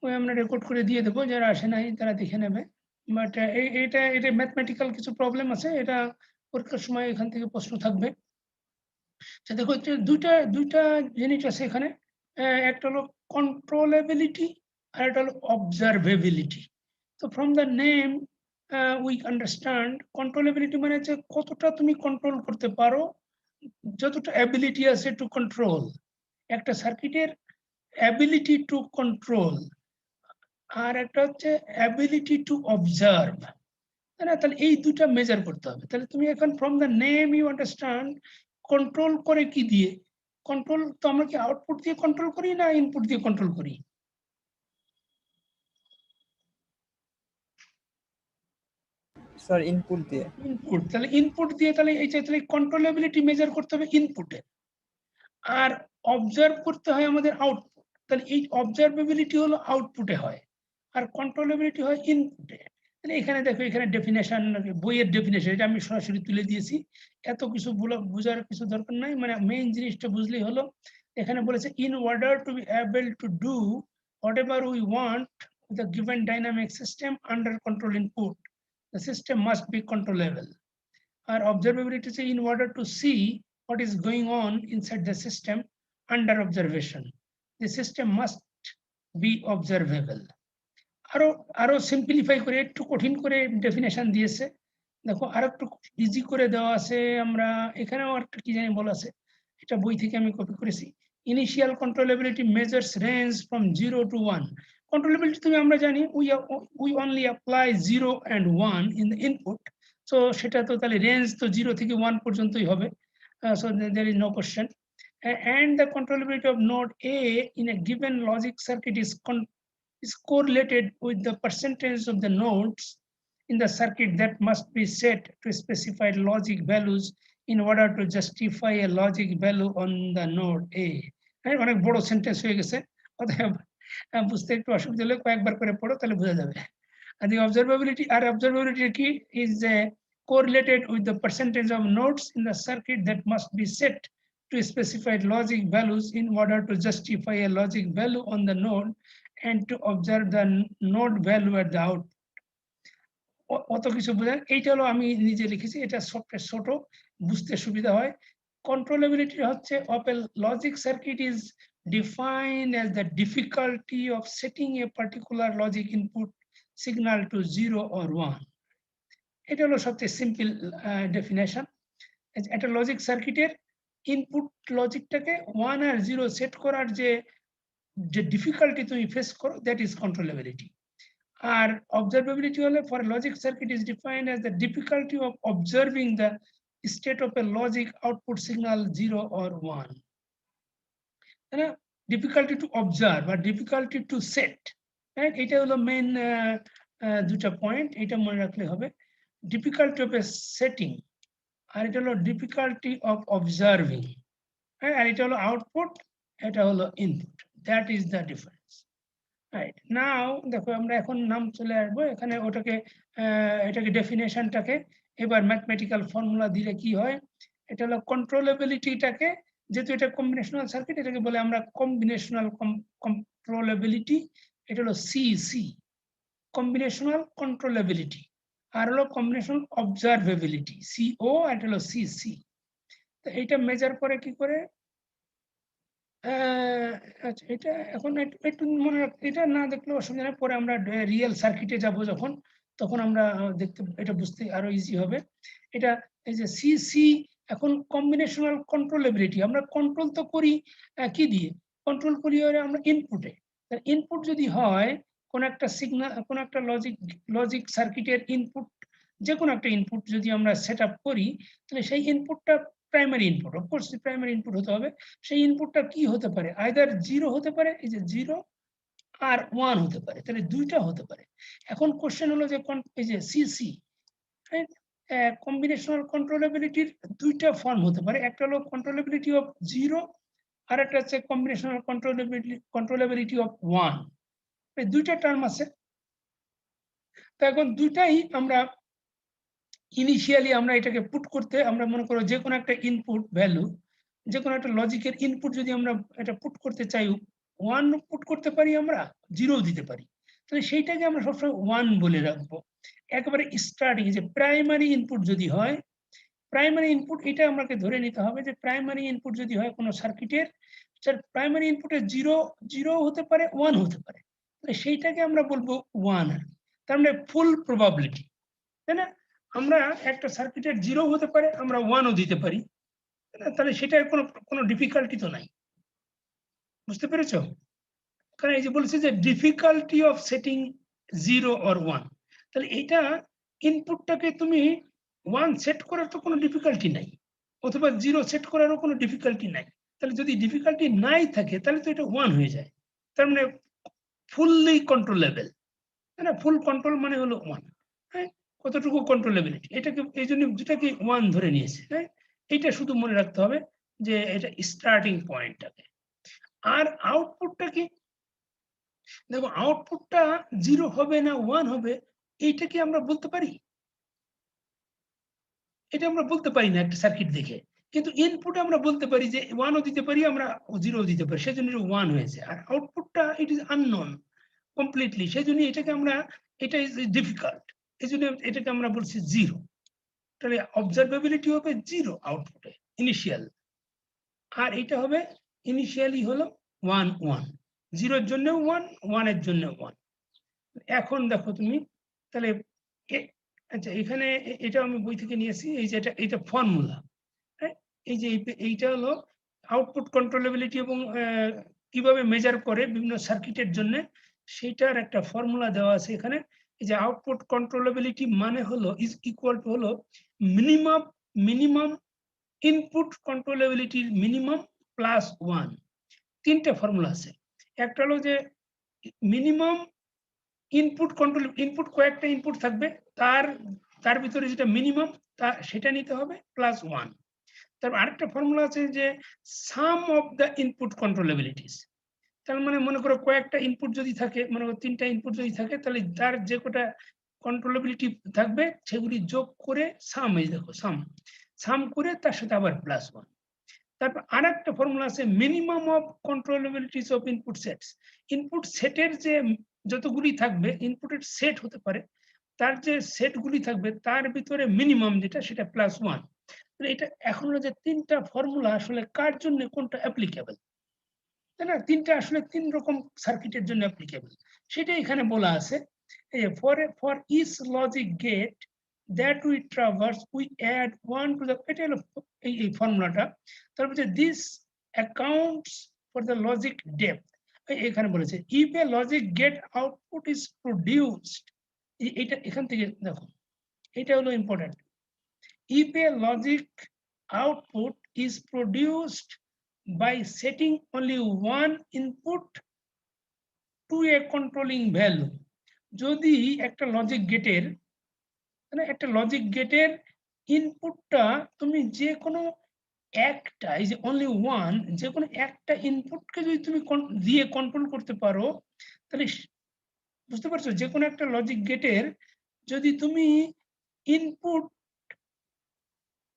ওই আমরা রেকর্ড করে দিয়ে দেবো, যারা আসে নাই তারা দেখে নেবে। বাট এটা ম্যাথমেটিক্যাল কিছু প্রবলেম আছে, এটা পরীক্ষার সময় এখান থেকে প্রশ্ন থাকবে। দেখো দুইটা জিনিস আছে এখানে, একটা হলো কন্ট্রোলেবিলিটি আর একটা হলো অবজারভেবিলিটি। তো from the name we understand controllability মানে হচ্ছে কতটা তুমি কন্ট্রোল করতে পারো, যতটা অ্যাবিলিটি আছে টু কন্ট্রোল, একটা সার্কিটের অ্যাবিলিটি টু কন্ট্রোল, আর একটা হচ্ছে অ্যাবিলিটি টু অবজার্ভ। তাহলে এই দুটা মেজার করতে হবে। তাহলে তুমি এখন from the name you understand control করে কি দিয়ে, কন্ট্রোল তো আমরা কি আউটপুট দিয়ে কন্ট্রোল করি না ইনপুট দিয়ে কন্ট্রোল করি? স্যার ইনপুট দিয়ে। ইনপুট, তাহলে ইনপুট দিয়ে, তাহলে এই যে তাহলে কন্ট্রোলেবিলিটি মেজার করতে হবে ইনপুটে, আর অবজার্ভ করতে হয় আমাদের আউটপুট। তাহলে এই অবজারভেবিলিটি হলো আউটপুটে হয়, আর কন্ট্রোলেবিলিটি হয় ইনপুটে। তাহলে এখানে দেখো, এখানে ডেফিনেশন, বইয়ের ডেফিনেশন, এটা আমি সরাসরি তুলে দিয়েছি, এত কিছু বোঝার কিছু দরকার নাই, মানে মেইন জিনিসটা বুঝলেই হলো। এখানে বলেছে in order to be able to do whatever we want with a given dynamic system under control input, the system must be controllable. Our observability is in order to see what is going on inside the system under observation. The system must be observable. আরো simplify করে একটু কঠিন করে definition দিয়েছে। দেখো আর একটু easy করে দেওয়া আছে, আমরা এখানেও একটা কি জানি বলা আছে, এটা বই থেকে আমি কপি করেছি। Initial controllability measures range from 0 to 1. Controllability তুমি আমরা জানি we only apply 0 and 1 in the input. So সেটা তো তাহলে রেঞ্জ তো 0 থেকে 1 পর্যন্তই হবে। So there is no question. And the controllability of node A in a given logic circuit is correlated with the percentage of the nodes in the circuit that must be set to specified logic values in order to justify a logic value on the node A. অনেক বড় sentence হয়ে গেছে, অতএব বুঝতে একটু অসুবিধা হলে কয়েকবার করে পড়ো, তাহলে বোঝা যাবে। And the observability key is correlated with the percentage of nodes in the circuit that must be set to specified logic values in order to justify a logic value on the node and to observe the node value at the output. অত কিছু বোঝেন, এইটা হলো আমি নিজে লিখেছি, এটা software ছোট, বুঝতে সুবিধা হয়। Controllability হচ্ছে of a logic circuit is defined as the difficulty of setting a particular logic input signal to 0 or 1. এটা হলো সবচেয়ে সিম্পল ডেফিনেশন। একটা লজিক সার্কিটের ইনপুট লজিকটাকে 1 আর 0 সেট করার যে ডিফিকাল্টি তুমি ফেস করো, দ্যাট ইজ কন্ট্রোলেবিলিটি। আর observability হলে for a logic circuit is defined as the difficulty of observing the state of a logic output signal 0 or 1. Difficulty to observe or difficulty to set, right? এটা হলো main দুটা point, এটা মনে রাখলে হবে। difficulty of a setting আর এটা হলো difficulty of observing, আর এটা হলো আউটপুট, এটা হলো input, that is the difference. Right, now দেখো আমরা এখন নাম চলে আসবো এখানে, ওটাকে এটাকে ডেফিনেশনটাকে এবার ম্যাথমেটিক্যাল ফর্মুলা দিলে কি হয়। এটা হলো কন্ট্রোলেবিলিটিটাকে, যেহেতু এটা কম্বিনেশনাল সার্কিট, এটাকে বলে আমরা কম্বিনেশনাল কন্ট্রোলেবিলিটি। এটা হলো সিসি, কম্বিনেশনাল কন্ট্রোলেবিলিটি, আর হলো কম্বিনেশনাল অবজারভেবিলিটি সিও, আর এটা হলো সিসি। তো এইটা মেজার করে কি করে, আচ্ছা এটা এখন একটু মনে রাখ, এটা না দেখলেও অসুবিধা নেই, পরে আমরা রিয়েল সার্কিটে যাব যখন, তখন আমরা দেখতে, এটা বুঝতে আরো ইজি হবে। এটা এই যে সিসি, এখন কম্বিনেশনাল কন্ট্রোলেবিলিটি, আমরা কন্ট্রোল তো করি কি দিয়ে, কন্ট্রোল করি আমরা ইনপুটে। ইনপুট যদি হয় কোন একটা সিগন্যাল, কোন একটা লজিক সার্কিটের ইনপুট, যে কোনো একটা ইনপুট যদি আমরা সেট আপ করি, তাহলে সেই ইনপুটটা primary input, of course primary input হতে হবে। সেই ইনপুটটা কি হতে পারে, আইদার 0 হতে পারে, এই যে 0 আর 1 হতে পারে, তাহলে দুইটা হতে পারে। এখন কোশ্চেন হলো যে এই যে সিসি, কম্বিনেশনাল কন্ট্রোলেবিলিটির দুইটা ফর্ম হতে পারে, একটা হলো কন্ট্রোলেবিলিটি অফ 0 আর একটা হচ্ছে কম্বিনেশনাল কন্ট্রোলেবিলিটি অফ 1। এই দুইটা টার্ম আছে। তো এখন দুইটাই আমরা ইনিশিয়ালি আমরা এটাকে পুট করতে, আমরা মনে করো যে কোনো একটা ইনপুট ভ্যালু, যে কোনো একটা লজিকের ইনপুট যদি আমরা এটা পুট করতে চাই 1 পুট করতে পারি আমরা, 0 দিতে পারি। তাহলে সেইটাকে আমরা সবসময় 1 বলে রাখবো। একেবারে স্টার্টিং যে প্রাইমারি ইনপুট যদি হয়, প্রাইমারি ইনপুট এটা আমাকে ধরে নিতে হবে যে প্রাইমারি ইনপুট যদি হয় কোনো সার্কিটের, তার প্রাইমারি ইনপুটে 0 হতে পারে, 1 হতে পারে। তাহলে সেইটাকে আমরা বলবো 1 আর কি। তার মানে ফুল প্রবাবিলিটি, তাই না? আমরা একটা সার্কিটের 0 হতে পারে, আমরা 1 ও দিতে পারি। তাহলে সেটার কোনো ডিফিকাল্টি তো নাই। বুঝতে পেরেছো? কারণ এই যে বলেছে যে ডিফিকাল্টি অফ সেটিং 0 or 1, তাহলে এইটা ইনপুটটাকে তুমি 1 সেট করার তো কোনো ডিফিকাল্টি নাই, অথবা 0 সেট করারও কোনো ডিফিকাল্টি নাই। তাহলে যদি ডিফিকাল্টি নাই থাকে তাহলে তো এটা 1 হয়ে যায়। তার মানে ফুললি কন্ট্রোলেবল, তাই না? ফুল কন্ট্রোল মানে হলো 1, হ্যাঁ? কতটুকু কন্ট্রোলেবিলিটি, এটাকে এইজন্য যেটাকে 1 ধরে নিয়েছে, হ্যাঁ? এইটা শুধু মনে রাখতে হবে যে এটা স্টার্টিং পয়েন্টটাকে। আর আউটপুটটা কি? দেখো আউটপুটটা 0 হবে না 1 হবে, এইটা কি আমরা বলতে পারি? এটা আমরা বলতে পারি না একটা সার্কিট দেখে। কিন্তু ইনপুট আমরা বলতে পারি যে 1 ও দিতে পারি, আমরা 0 ও দিতে পারি। সেজন্য এটা 1 হয়েছে। আর আউটপুটটা ইট ইস আননোন কমপ্লিটলি। সেজন্য এটাকে আমরা, এটা ইস ডিফিকাল্ট। এজন্য এটাকে আমরা বলছি 0। তাহলে অবজারভেবিলিটি হবে 0 আউটপুটে ইনিশিয়াল। আর এটা হবে ইনিশিয়ালি হলো 1 1। 0 এর জন্য 1, 1 এর জন্য 1। এখন দেখো তুমি তাহলে আচ্ছা এখানে এটা আমি বই থেকে নিয়েছি, এই যে এটা ফর্মুলা, হ্যাঁ? এই যে এইটা হলো আউটপুট কন্ট্রোলেবিলিটি এবং কিভাবে মেজার করে বিভিন্ন সার্কিটের জন্য, সেটার একটা ফর্মুলা দেওয়া আছে এখানে। এই যে আউটপুট কন্ট্রোলেবিলিটি মানে হলো ইজ ইকুয়াল টু হলো মিনিমাম ইনপুট কন্ট্রোলেবিলিটির মিনিমাম প্লাস 1। তিনটা ফর্মুলা আছে। একটা হলো যে মিনিমাম ইনপুট কন্ট্রোল, ইনপুট কয়েকটা ইনপুট থাকবে, তার ভিতরে যেটা মিনিমাম সেটা নিতে হবে প্লাস 1। তারপর আরেকটা ফর্মুলা আছে যে সাম অফ দ্য ইনপুট কন্ট্রোলেবিলিটিস। তার মানে মনে করো কয়েকটা ইনপুট যদি থাকে, মনে করো 3টা ইনপুট যদি থাকে, তাহলে তার যে কটা কন্ট্রোলেবিলিটি থাকবে সেগুলি যোগ করে সাম, এই দেখো সাম করে তার সাথে আবার প্লাস 1। তারপর আরেকটা ফর্মুলা আছে minimum of controllabilities of input sets. Input সেটের যে যতগুলি থাকবে, ইনপুটের সেট হতে পারে, তার যে সেটগুলি থাকবে তার ভিতরে মিনিমাম যেটা সেটা প্লাস 1। এটা এখন হলো যে 3টা ফর্মুলা আসলে কার জন্য কোনটা অ্যাপ্লিকেবল, তাই না? 3টা আসলে 3 রকম সার্কিটের জন্য অ্যাপ্লিকেবল, সেটা এখানে বলা আছে। For each logic gate that we traverse we add 1 to the, এটা হলো এই ফর্মুলাটা। তারপর যে this accounts for the logic depth, এখানে বলেছে if a logic gate output is produced, এটা এখান থেকে দেখো এটা হলো important. if a logic output is produced by setting only one input to a controlling value, যদি একটা লজিক গেটের, মানে একটা লজিক গেটের ইনপুটটা তুমি যে কোনো একটা, এই যে অনলি ওয়ান, যে কোনো একটা ইনপুটকে যদি তুমি দিয়ে কন্ট্রোল করতে পারো, তাহলে বুঝতে পারছো যে কোনো একটা লজিক গেটের যদি তুমি ইনপুট,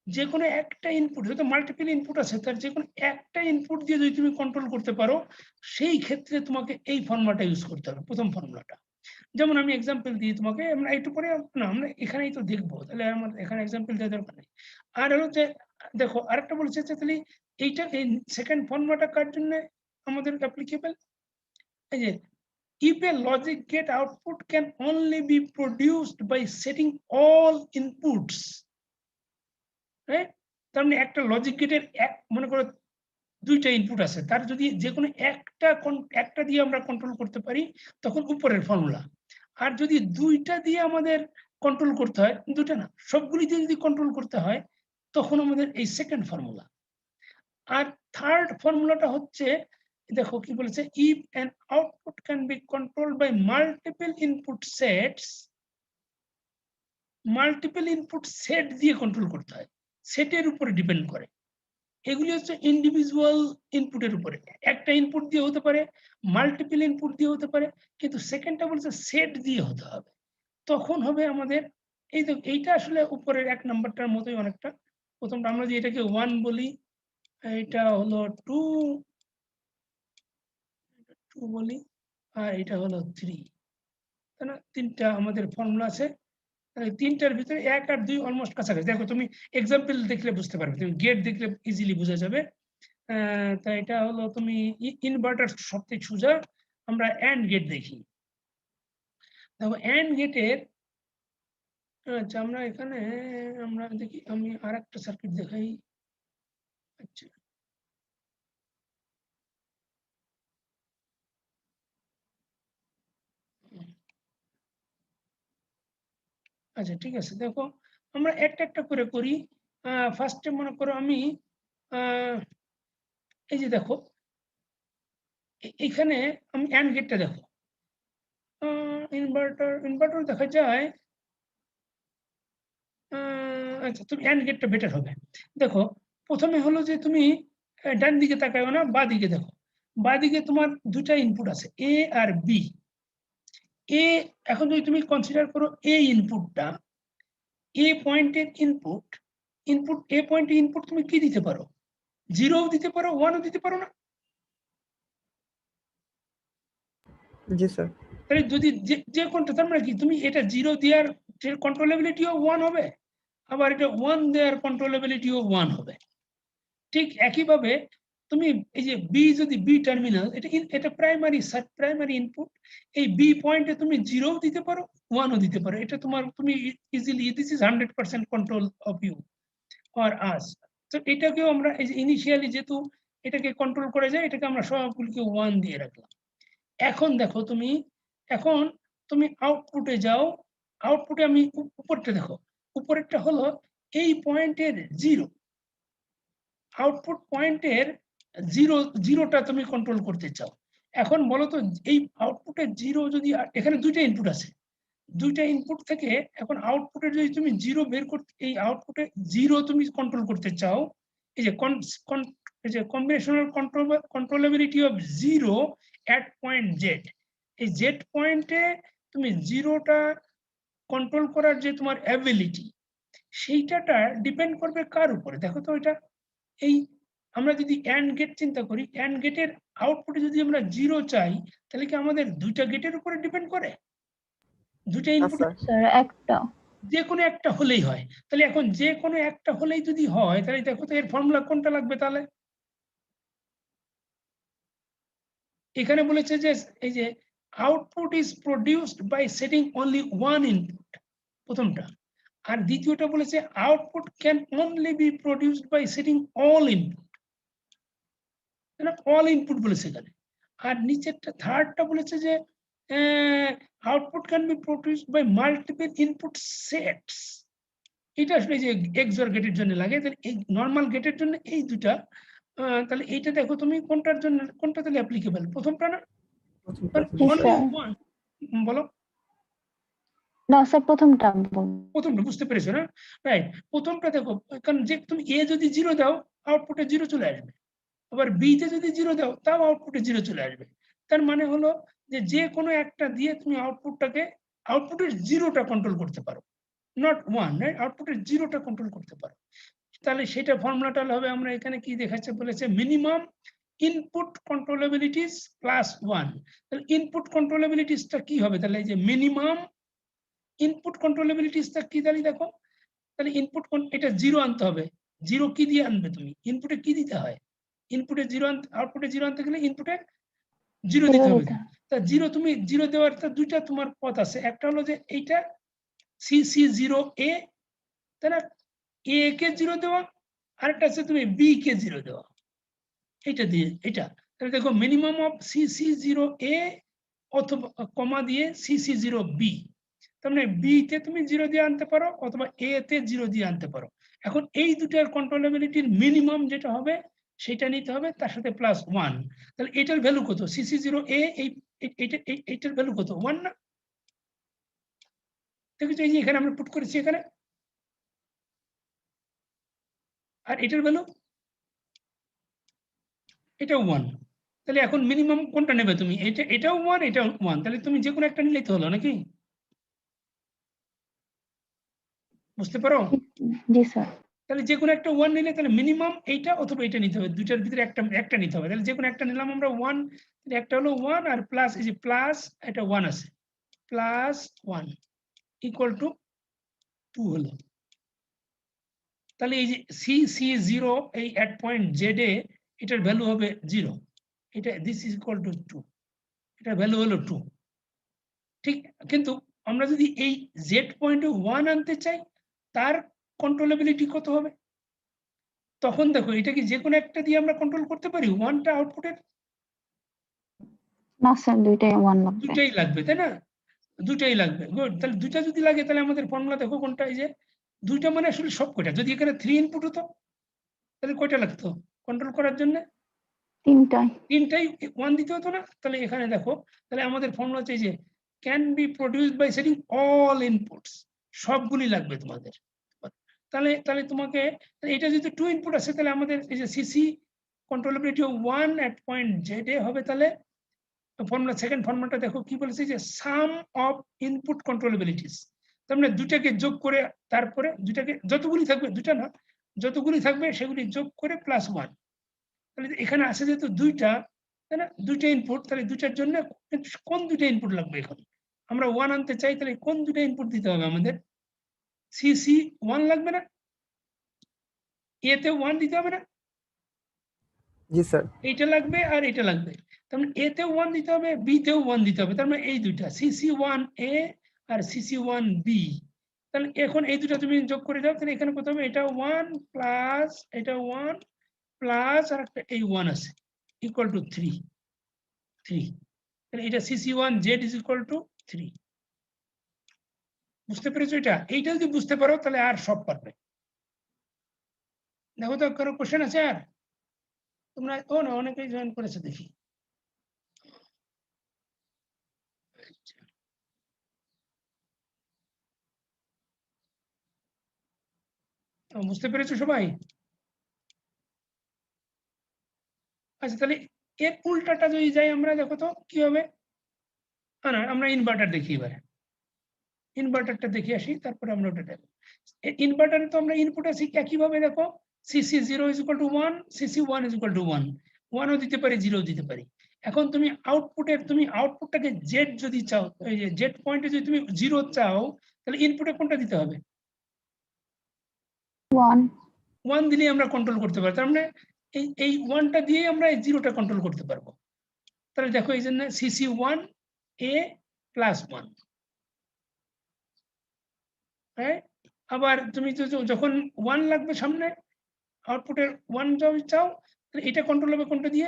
যে কোনো একটা ইনপুট, যত মাল্টিপল ইনপুট আছে তার যে কোনো একটা ইনপুট দিয়ে যদি তুমি কন্ট্রোল করতে পারো, সেই ক্ষেত্রে তোমাকে এই ফর্মুলাটা ইউজ করতে হবে, প্রথম ফর্মুলাটা। যেমন আমি এক্সাম্পল দিই তোমাকে, আমরা একটু পরে না আমরা এখানেই তো দেখবো, তাহলে আমার এখানে এক্সাম্পল দেওয়ার দরকার নেই। আর হলো যে দেখো আরেকটা বলছে যে তাহলে এইটা এই সেকেন্ড ফর্মুলাটা কার জন্য আমাদের অ্যাপ্লিকেবল, এই যে if a logic gate output can only be produced by setting all inputs, right? তার মানে একটা লজিক গেটের মনে করো 2টা ইনপুট আছে, তার যদি যে কোনো একটা দিয়ে আমরা কন্ট্রোল করতে পারি তখন উপরের ফর্মুলা। আর যদি 2টা দিয়ে আমাদের কন্ট্রোল করতে হয়, 2টা না সবগুলি দিয়ে যদি কন্ট্রোল করতে হয় তখন আমাদের এই সেকেন্ড ফর্মুলা। আর থার্ড ফর্মুলাটা হচ্ছে দেখো কি বলেছে, if an output can be controlled by multiple input sets, multiple input set দিয়ে কন্ট্রোল করতে হয়, সেটের উপরে ডিপেন্ড করে। এগুলি হচ্ছে ইন্ডিভিজুয়াল ইনপুটের উপরে, একটা ইনপুট দিয়ে হতে পারে, মাল্টিপল ইনপুট দিয়ে হতে পারে, কিন্তু সেকেন্ডটা বলছে সেট দিয়ে হতে হবে। তখন হবে আমাদের এই তো, এইটা আসলে উপরের 1 নাম্বারটার মতোই অনেকটা। প্রথমটা আমরা যে এটাকে 1 বলি, এটা হলো 2, 2 বলি আর এটা হলো 3, তাই না? 3টা আমাদের ফর্মুলা আছে। তাহলে 3টার ভিতরে 1 আর 2 অলমোস্ট কাছাকাছি। দেখো তুমি এক্সাম্পল দেখলে বুঝতে পারবে, তুমি গেট দেখলে ইজিলি বোঝা যাবে। তা এটা হলো তুমি ইনভার্টার সবথেকে সোজা, আমরা এন্ড গেট দেখি। দেখো এন্ড গেটের আচ্ছা আমরা এখানে আমরা দেখি, আমি আরেকটা সার্কিট দেখাই। আচ্ছা আচ্ছা ঠিক আছে, দেখো আমরা একটা একটা করে করি। ফার্স্টে মনে করো আমি এই যে দেখো এখানে আমি এন্ড গেটটা দেখো, ইনভার্টার দেখা যায়। আচ্ছা তুমি এন্ড গেটটা বেটার হবে। দেখো প্রথমে হলো যে তুমি ডান দিকে তাকাও না, বা দিকে দেখো। বা দিকে তোমার দুটা ইনপুট আছে, এ আর বি। এ এখন যদি তুমি কনসিডার করো এ ইনপুটটা, এ পয়েন্টের ইনপুট, এ পয়েন্টের ইনপুট তুমি কি দিতে পারো? 0ও দিতে পারো, 1ও দিতে পারো না? জি স্যার। তাহলে যদি যে কোনটা, তার মানে কি তুমি এটা 0 দেওয়ার কন্ট্রোলেবিলিটিও 1 হবে, আবার এটা 1 দেওয়ার কন্ট্রোলেবিলিটিও 1 হবে। ঠিক একইভাবে তুমি এই যে বি, যদি বি টার্মিনাল, এটা প্রাইমারি ইনপুট, এই বি পয়েন্টে তুমি 0ও দিতে পারো, 1ও দিতে পারো। এটা তোমার তুমি easily, this is 100% control of you or us. তো এটাকেও আমরা এই যে ইনিশিয়ালি যেহেতু এটাকে কন্ট্রোল করা যায়, এটাকে আমরা সবগুলিকে 1 দিয়ে রাখলাম। এখন দেখো তুমি, এখন তুমি আউটপুটে যাও। আউটপুটে আমি উপরটা দেখো, উপরেরটা হলো এই পয়েন্টের 0, আউটপুট পয়েন্টের 0টা তুমি কন্ট্রোল করতে চাও। এখন বলো তো এই আউটপুটের 0 যদি, এখানে দুইটা ইনপুট আছে, দুইটা ইনপুট থেকে এখন আউটপুটের যদি তুমি 0 বের করতে, এই আউটপুটে 0 তুমি কন্ট্রোল করতে চাও, এই যে combinational controllability of 0 at point Z, এই জেড পয়েন্টে তুমি 0টা কন্ট্রোল করার যে তোমার অ্যাবিলিটি, সেইটাটা ডিপেন্ড করবে কার উপরে? দেখো তো এটা, এই আমরা যদি এন্ড গেট চিন্তা করি, এন্ড গেটের আউটপুটে যদি আমরা 0 চাই, তাহলে কি আমাদের দুইটা গেটের উপরে ডিপেন্ড করে? দুইটা ইনপুট স্যার একটা। যে কোনো একটা হলেই হয়। তাহলে এখন যে কোনো একটা হলেই যদি হয়, তাহলে দেখো তো এর ফর্মুলা কোনটা লাগবে তাহলে? এখানে বলেছে যে এই যে output is produced by setting only one input, প্রথমটা। আর দ্বিতীয়টা বলেছে output can only be produced by setting all input, all input বলেছে এখানে। আর নিচেরটা থার্ডটা বলেছে যে output can be produced by multiple input sets. এটা আসলে যে এক্সর গেটের জন্য লাগে, তাহলে এই নরমাল গেটের জন্য এই দুটা। তাহলে এইটা দেখো তুমি কোনটার জন্য, কোনটা তাহলে অ্যাপ্লিকেবল? প্রথমটা না? বলো। না স্যার, প্রথমটা বলুন। প্রথমটা বুঝতে পেরেছো না? রাইট, প্রথমটা দেখো, কারণ যে তুমি এ যদি 0 দাও, আউটপুটে 0 চলে আসবে। আবার বি তে যদি 0 দাও, তাও আউটপুটে 0 চলে আসবে। তার মানে হলো যে কোনো একটা দিয়ে তুমি আউটপুটের 0টা কন্ট্রোল করতে পারো, নট 1, রাইট? আউটপুটের 0টা কন্ট্রোল করতে পারো। তাহলে সেটা ফর্মুলাটা হবে, আমরা এখানে কি দেখাচ্ছে বলেছে, মিনিমাম ইনপুট কন্ট্রোলেবিলিটিস প্লাস 1। তাহলে ইনপুট কন্ট্রোলেবিলিটিসটা কি হবে? তাহলে এই যে মিনিমাম ইনপুট কন্ট্রোলেবিলিটিসটা কি, তাহলে দেখো, তাহলে ইনপুট এটা 0 আনতে হবে। 0 কি দিয়ে আনবে তুমি? ইনপুটে কি দিতে হয়? ইনপুটে 0 আনতে, আউটপুটে 0 আনতে গেলে ইনপুটে 0 দিতে হবে। তা 0 তুমি 0 দেওয়ার তো দুইটা তোমার পথ আছে, একটা হলো যে এইটা CC0A, তাই না? A কে 0 দেওয়া, আরেকটা আছে তুমি B কে 0 দেওয়া, এটা দিয়ে এটা। তাহলে দেখো মিনিমাম অফ CC0A অথবা কমা দিয়ে CC0B, তার মানে B তে তুমি 0 দিয়ে আনতে পারো অথবা A তে 0 দিয়ে আনতে পারো। এখন এই দুটার কন্ট্রোলেবিলিটির মিনিমাম যেটা হবে সেটা নিতে হবে, তার সাথে প্লাস 1। তাহলে এটার ভ্যালু কত? CC0A, এইটার ভ্যালু কত? 1 না? দেখেছো, এই যে এখানে আমরা পুট করেছি এখানে, আর এটার ভ্যালু এটাও 1। তাহলে এখন মিনিমাম কোনটা নেবে তুমি? এটাও 1, এটাও 1, তাহলে তুমি যে কোনো একটা নিলেই তো হলো নাকি? বুঝতে পারো? জি স্যার। তাহলে যে কোনো একটা 1 নিলে তাহলে মিনিমাম এইটা অথবা এটা নিতে হবে, দুইটার ভিতরে একটা নিতে হবে। তাহলে যে কোনো একটা নিলাম আমরা 1, একটা হলো 1 আর প্লাস এই যে প্লাস এটা 1 আছে, প্লাস 1 ইকুয়াল টু 2 হলো। তাহলে এই যে CC0 এই এট পয়েন্ট জেড এ এটার ভ্যালু হবে 0, এটা দিস ইজ ইকুয়াল টু 2, এটার ভ্যালু হলো 2। ঠিক, কিন্তু আমরা যদি এই জেড পয়েন্টে 1 আনতে চাই তার কন্ট্রোলেবিলিটি কত হবে? তখন দেখো এটা কি যে কোনো একটা দিয়ে আমরা কন্ট্রোল করতে পারি 1টা আউটপুটের? না স্যার, দুইটাই 1 লাগবে। দুটাই লাগবে, তাই না? দুটাই লাগবে, গুড। তাহলে দুটা যদি লাগে তাহলে আমাদের ফর্মুলা দেখো কোনটা, এই যে দুইটা মানে আসলে সব কয়টা, যদি এখানে 3 ইনপুট হতো তাহলে কয়টা লাগতো কন্ট্রোল করার জন্য? তিনটাই। তিনটাই 1 দিতে হতো না? তাহলে এখানে দেখো, তাহলে আমাদের ফর্মুলা হচ্ছে এই যে can be produced by setting all inputs, সবগুলি লাগবে তোমাদের। তাহলে তাহলে তোমাকে এটা যদি 2 ইনপুট আছে তাহলে আমাদের এই যে সিসি কন্ট্রোলেবিলিটি 1 এট পয়েন্ট জেড এ হবে। তাহলে ফর্মুলা, সেকেন্ড ফর্মুলাটা দেখো কি বলেছে, যে সাম অফ ইনপুট কন্ট্রোলেবিলিটিস, তার মানে দুটাকে যোগ করে, তারপরে দুটাকে যতগুলি থাকবে, দুটা না যতগুলি থাকবে সেগুলি যোগ করে প্লাস 1। তাহলে এখানে আছে যেহেতু দুইটা, তাই না, দুইটা ইনপুট, তাহলে দুইটার জন্য কোন দুইটা ইনপুট লাগবে? এখন আমরা 1 আনতে চাই, তাহলে কোন দুইটা ইনপুট দিতে হবে আমাদের? সিসি 1 লাগবে না? এতে 1 দিতে হবে না? जी सर। এইটা লাগবে আর এটা লাগবে, তার মানে এতে 1 দিতে হবে, বি তেও 1 দিতে হবে। তার মানে এই দুইটা CC1A আর CC1B। তাহলে এখন এই দুটো তুমি যোগ করে দাও, তাহলে এখানে কত হবে? এটা 1 প্লাস এটা 1 প্লাস আর একটা এই 1 আছে ইকুয়াল টু 3। তাহলে এটা CC1Z ইজ ইকুয়াল টু 3। বুঝতে পেরেছো? এইটা যদি বুঝতে পারো তাহলে আর সব পারবে। দেখো তো কারো কোশ্চেন আছে আর? তোমরা ও না, অনেকেই জয়েন করেছে দেখি। বুঝতে পেরেছো সবাই? আচ্ছা, তাহলে এর উল্টাটা যদি যাই আমরা, দেখো তো কি হবে। না, আমরা ইনভার্টার দেখি এবারে, ইনভার্টারটা দেখে আসি, তারপরে আমরা ওটা দেখব। ইনভার্টারে তো আমরা ইনপুট আছে একইভাবে, দেখো CC0 is equal to 1, CC1 is equal to 1, 1ও দিতে পারি, 0ও দিতে পারি। এখন তুমি আউটপুটটাকে জেড যদি চাও, এই যে জেড পয়েন্টে যদি তুমি 0 চাও, তাহলে ইনপুটে কোনটা দিতে হবে? 1 দিলেই আমরা কন্ট্রোল করতে পারি। তার মানে এই 1টা দিয়েই আমরা এই 0টা কন্ট্রোল করতে পারবো। তাহলে দেখো এই জন্য CC1A প্লাস 1। হ্যাঁ, আবার তুমি যখন 1 লাগবে সামনে, আউটপুটের 1 চাও, তাহলে এটা কন্ট্রোল হবে কোনটা দিয়ে?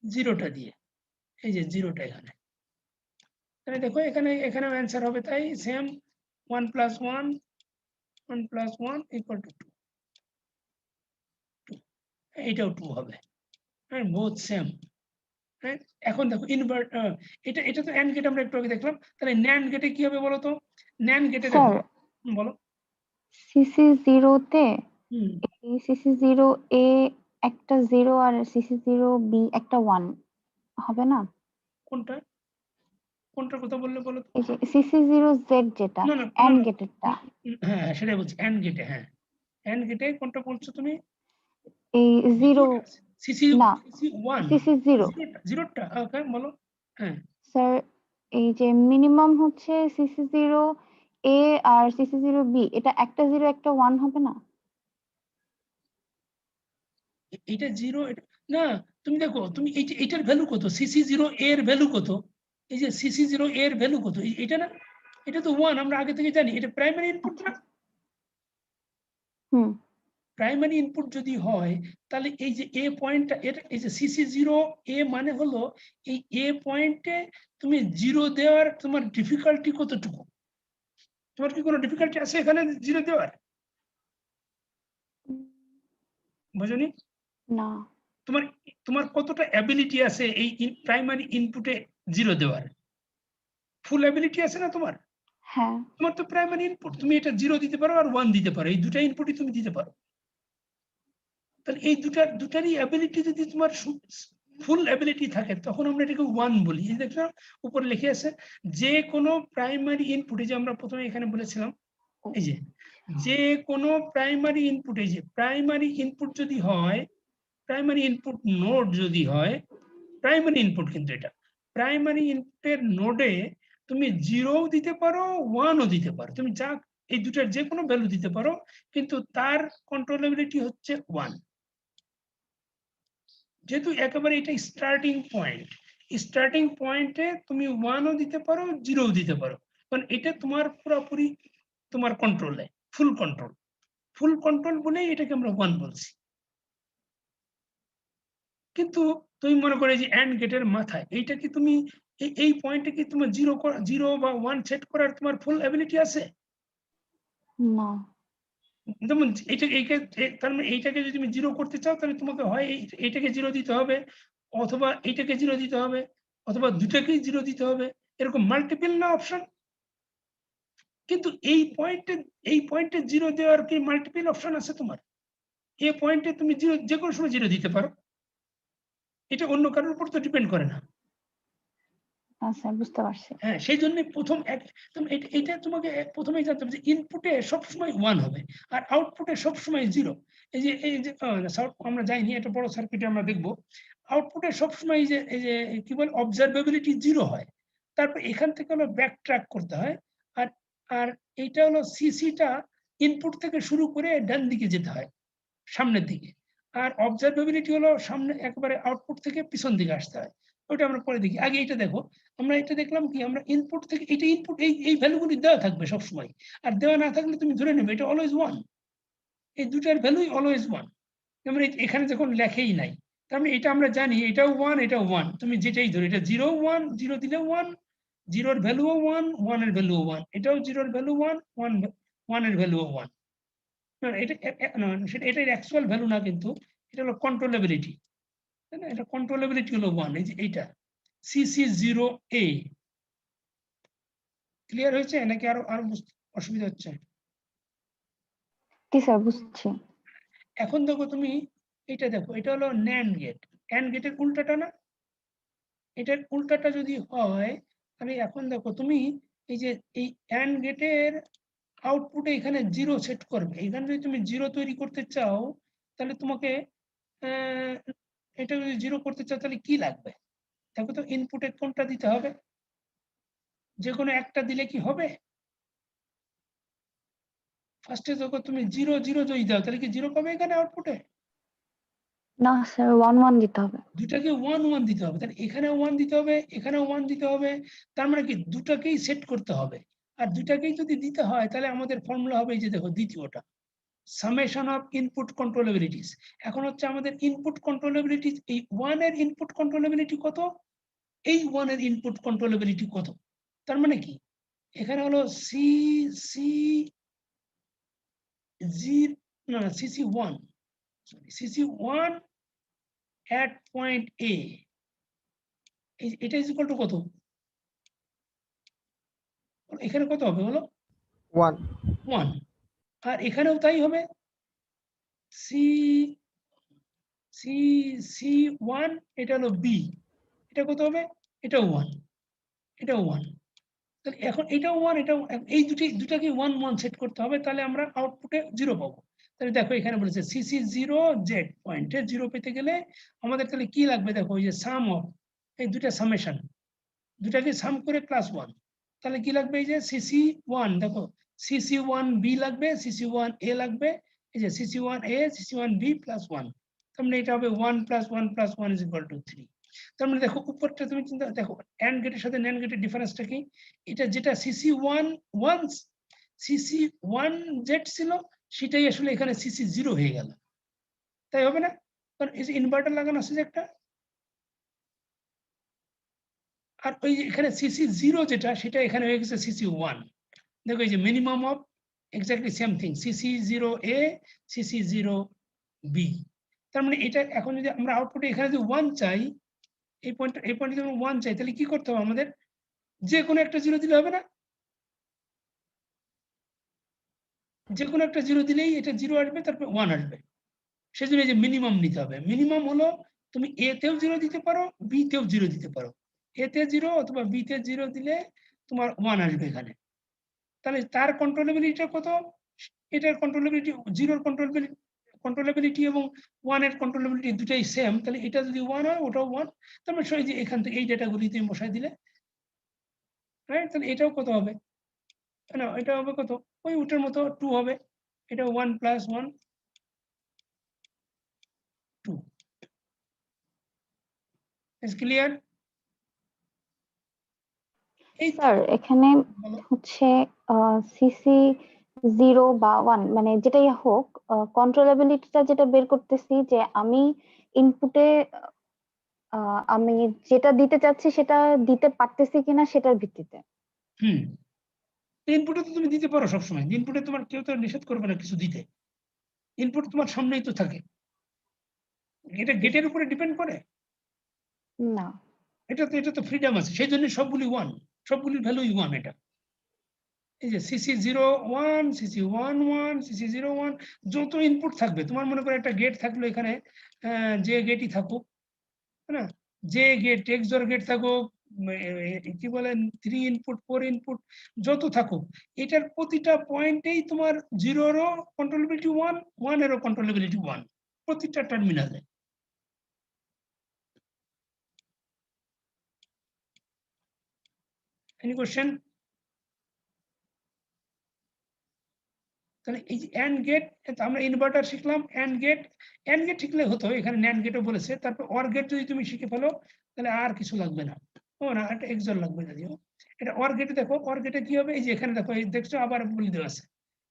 0টা দিয়ে, এই যে 0টা এখানে। তাহলে দেখো এখানেও অ্যান্সার হবে তাই সেম, 1 প্লাস 1 ইকুয়াল টু 2, এইটাও 2 হবে, হ্যাঁ, বোথ সেম। হ্যাঁ, এখন দেখো এটা তো অ্যান্ড গেট আমরা একটু আগে দেখলাম, তাহলে ন্যান্ড গেটে কি হবে বলো তো? ন্যান্ড গেটে দেখো, বলো। CC0 তে হুম, এই CC0A একটা 0 আর CC0B একটা 1 হবে না? কোনটা কোনটার কথা বললে বলো তো? এই যে CC0Z যেটা না না না AND না, গেটেরটা, হ্যাঁ হ্যাঁ, সেটাই বলছি, অ্যান্ড গেটে। হ্যাঁ, অ্যান্ড গেটে কোনটা বলছো তুমি? এই 0 সিসি না, 1, CC0 জিরোটা, ওকে বলো। হ্যাঁ, স্যার, এই যে মিনিমাম হচ্ছে CC0A আর CC0B, এটা একটা 0 একটা 1 হবে না? এটা 0, না, তুমি দেখো, তুমি এইটার ভ্যালু কত? CC0 এর ভ্যালু কত? এই যে CC0 এর ভ্যালু কত? এটা না, এটা তো 1, আমরা আগে থেকে জানি, এটা প্রাইমারি ইনপুট না? হুম, প্রাইমারি ইনপুট যদি হয়, তাহলে এই যে এ পয়েন্টটা, এটা এই যে CC0A মানে হলো এই এ পয়েন্টে তুমি 0 দেওয়ার তোমার ডিফিকাল্টি কতটুকু? তোমার কি কোনো ডিফিকাল্টি আছে এখানে 0 দেওয়ার? বুঝনি? না। তোমার তোমার কতটা অ্যাবিলিটি আছে এই প্রাইমারি ইনপুটে 0 দেওয়ার? ফুল অ্যাবিলিটি আছে না তোমার? হ্যাঁ, তোমার তো প্রাইমারি ইনপুট, তুমি এটা 0 দিতে পারো আর 1 দিতে পারো, এই দুটা ইনপুটই তুমি দিতে পারো। তাহলে এই দুটারই অ্যাবিলিটি যদি তোমার ফুল অ্যাবিলিটি থাকে, তখন আমরা এটাকে 1 বলি। এই দেখো উপরে লিখে আছে, যে কোনো প্রাইমারি ইনপুটে, যে আমরা প্রথমে এখানে বলেছিলাম, এই যে যে কোনো প্রাইমারি ইনপুটে, যে প্রাইমারি ইনপুট যদি হয়, প্রাইমারি ইনপুট নোড যদি হয়, প্রাইমারি ইনপুট কিন্তু এটা প্রাইমারি ইনপুটের নোডে তুমি 0ও দিতে পারো 1ও দিতে পারো, তুমি যা এই দুটার যে কোনো ভ্যালু দিতে পারো, কিন্তু তার কন্ট্রোলেবিলিটি হচ্ছে 1। যেহেতু একেবারে এটা স্টার্টিং পয়েন্ট, স্টার্টিং পয়েন্টে তুমি 1ও দিতে পারো 0ও দিতে পারো, কারণ এটা তোমার পুরোপুরি তোমার কন্ট্রোলে, ফুল কন্ট্রোল। ফুল কন্ট্রোল বলেই এটাকে আমরা 1 বলছি। কিন্তু তুমি মনে করে যে অ্যান্ড গেটের মাথায় এইটা কি তুমি এই পয়েন্টে কি তোমার 0 বা 1 সেট করার তোমার ফুল অ্যাবিলিটি আছে? না। যেমন তার মানে এইটাকে যদি তুমি 0 করতে চাও, তাহলে তোমাকে হয় এইটাকে 0 দিতে হবে, অথবা এইটাকে 0 দিতে হবে, অথবা দুটাকেই 0 দিতে হবে, এরকম মাল্টিপল না অপশন। কিন্তু এই পয়েন্টে 0 দেওয়ার কি মাল্টিপল অপশন আছে তোমার? এই পয়েন্টে তুমি 0 যে কোনো সময় 0 দিতে পারো, এটা অন্য কারোর উপর তো ডিপেন্ড করে না। আচ্ছা, বুঝতে পারছি। হ্যাঁ, সেই জন্য প্রথম এটা তোমাকে প্রথমেই জানতে হবে যে ইনপুটে সবসময় 1 হবে আর আউটপুটে সবসময় 0। এই যে আমরা যাইনি, এটা বড় সার্কিটে আমরা দেখবো আউটপুটে সবসময় এই যে কি বলে অবজারভেবিলিটি 0 হয়। তারপর এখান থেকে হলো ব্যাক ট্র্যাক করতে হয়। আর আর এইটা হলো সিসিটা ইনপুট থেকে শুরু করে ডান দিকে যেতে হয়, সামনের দিকে। আর অবজারভেবিলিটি হলো সামনে একেবারে আউটপুট থেকে পিছন দিকে আসতে হয়। ওটা আমরা পরে দেখি, আগে এটা দেখো। আমরা এটা দেখলাম কি, আমরা ইনপুট থেকে এটা ইনপুট এই ভ্যালুগুলি দেওয়া থাকবে সবসময়, আর দেওয়া না থাকলে তুমি ধরে নেবে এটা অলওয়েজ 1। এই দুটার ভ্যালুই অলওয়েজ 1। আমরা এখানে যখন লেখেই নাই, তার মানে এটা আমরা জানি এটাও 1 এটাও 1, তুমি যেটাই ধরো, এটা 0 1, 0 দিলে 1, 0 এর ভ্যালুও 1, 1 এর ভ্যালুও 1, এটাও 0 এর ভ্যালু 1, 1 এর ভ্যালুও 1। এটার অ্যাকচুয়াল ভ্যালু না, কিন্তু এটা হলো কন্ট্রোলেবিলিটি, তাই না? এটা কন্ট্রোলেবিলিটি হলো 1। এই যে এইটা CC0A। ক্লিয়ার হয়েছে নাকি আরো আরো অসুবিধা হচ্ছে? কি স্যার, বুঝছি। এখন দেখো তুমি এটা দেখো, এটা হলো NAND গেট। AND গেটের উল্টাটা না? এটার উল্টাটা যদি হয়, তাহলে এখন দেখো তুমি এই যে এই AND গেটের আউটপুটে এখানে 0 সেট করবে। এখানে যদি তুমি 0 তৈরি করতে চাও, তাহলে তোমাকে এটা যদি 0 করতে চাও তাহলে কি লাগবে? দেখো তো ইনপুটে কোনটা দিতে হবে? যে কোনো একটা দিলে কি হবে? ফার্স্টে যখন তুমি 0 0 যদি দাও, তাহলে কি 0 পাবে এখানে আউটপুটে? না স্যার, 1 1 দিতে হবে। দুটাকে 1 1 দিতে হবে, তাহলে এখানেও 1 দিতে হবে, এখানেও 1 দিতে হবে। তার মানে কি দুটাকেই সেট করতে হবে। আর দুটাকেই যদি দিতে হয়, তাহলে আমাদের ফর্মুলা হবে এই যে দেখো দ্বিতীয়টা, সামেশন অফ ইনপুট কন্ট্রোলেবিলিটিস। এখন হচ্ছে আমাদের ইনপুট কন্ট্রোলেবিলিটি, এই 1 এর ইনপুট কন্ট্রোলেবিলিটি কত, এই 1 এর ইনপুট কন্ট্রোলেবিলিটি কত। তার মানে কি এখানে হলো CC1 at point A, এটা ইজ ইকুয়াল টু কত? এখানে কত হবে বলো? 1 1। আর এখানেও তাই হবে, C1, এটা হলো B, এটা কত হবে? এটাও 1, এটাও 1। তাহলে এখন এটাও 1, এটাও, এই দুটাকে 1 1 সেট করতে হবে, তাহলে আমরা আউটপুটে 0 পাবো। তাহলে দেখো এখানে বলেছে CC0Z পয়েন্টে 0 পেতে গেলে আমাদের তাহলে কি লাগবে? দেখো এই যে সাম অফ এই দুটা সামেশন, দুটাকে সাম করে +1। তাহলে কি লাগবে? এই যে CC1, দেখো CC1B লাগবে, CC1A লাগবে, এই যে CC1A CC1B +1। তার মানে এটা হবে 1 + 1 + 1 = 3। তার মানে দেখো উপরটা তুমি চিন্তা দেখো, AND গেটের সাথে NAND গেটের ডিফারেন্সটা কি? এটা যেটা CC1Z ছিল, সেটাই আসলে এখানে CC0 হয়ে গেল, তাই হবে না? কারণ এই যে ইনভার্টার লাগানো আছে যে একটা, আর ওই যে এখানে CC0 যেটা, সেটা এখানে হয়ে গেছে CC1। দেখো এই যে minimum of exactly same thing, CC0A CC0B। তার মানে এটা এখন যদি আমরা আউটপুটে এখানে যদি 1 চাই, এই পয়েন্টে যদি 1 চাই, তাহলে কি করতে হবে আমাদের? যে কোনো একটা 0 দিলে হবে না? যে কোনো একটা 0 দিলেই এটা 0 আসবে, তারপর 1 আসবে। সেজন্য এই যে মিনিমাম নিতে হবে। মিনিমাম হলো তুমি A তেও 0 দিতে পারো, B তেও 0 দিতে পারো। A তে 0 অথবা B তে 0 দিলে তোমার 1 আসবে এখানে। তাহলে তার কন্ট্রোলেবিলিটিটা কত? এটার কন্ট্রোলেবিলিটি, জিরোর কন্ট্রোলেবিলিটি এবং 1 এর কন্ট্রোলেবিলিটি দুটাই সেম, তাহলে এটা যদি 1 হয় ওটাও 1, তার মানে সই যে এখান থেকে এই ডেটাগুলি তুমি বসাই দিলে, রাইট? তাহলে এটাও কত হবে? না, এটা হবে কত? ওই ওটার মতো 2 হবে। এটা 1 + 1 2। Is clear? এই স্যার এখানে বলো। হচ্ছে সিসি 0 বা 1 মানে যেটাই হোক, কন্ট্রোলেবিলিটিটা যেটা বের করতেছি যে আমি ইনপুটে আমি যেটা দিতে চাচ্ছি সেটা দিতে পারতেছি কিনা সেটার ভিত্তিতে। হুম, ইনপুটে তো তুমি দিতে পারো সবসময়। ইনপুটে তোমার কেউ তো নিষেধ করবে না কিছু দিতে। ইনপুট তোমার সামনেই তো থাকে। এটা গেটের উপরে ডিপেন্ড করে? না, এটা তো ফ্রিডম আছে, সেই জন্য সবগুলি 1, সবগুলির ভ্যালুই 1। এটা এই যে সিসি 01, সিসি 11, সিসি 01, যত ইনপুট থাকবে, তোমার মনে করে একটা গেট থাকলো এখানে, যে গেটই থাকুক, না, যে গেট এক্সর গেট থাকুক, কি বলেন 3 ইনপুট 4 ইনপুট যত থাকুক, এটার প্রতিটা পয়েন্টেই তোমার 0-এরও কন্ট্রোলেবিলিটি 1, 1-এরও কন্ট্রোলেবিলিটি 1, প্রতিটা টার্মিনালে। Any question? তাহলে এই যে এন্ড গেট, আমরা ইনভার্টার শিখলাম, এন্ড গেট শিখলে হতো, এখানে ন্যান্ড গেটও বলেছে। তারপর অর গেট যদি তুমি শিখে ফেলো তাহলে আর কিছু লাগবে না। ও না, একটা এক্সর লাগবে যদিও। এটা অর গেটে দেখো, অর গেটে কি হবে, এই যে এখানে দেখো, এই দেখছো আবার বলে দেওয়া আছে,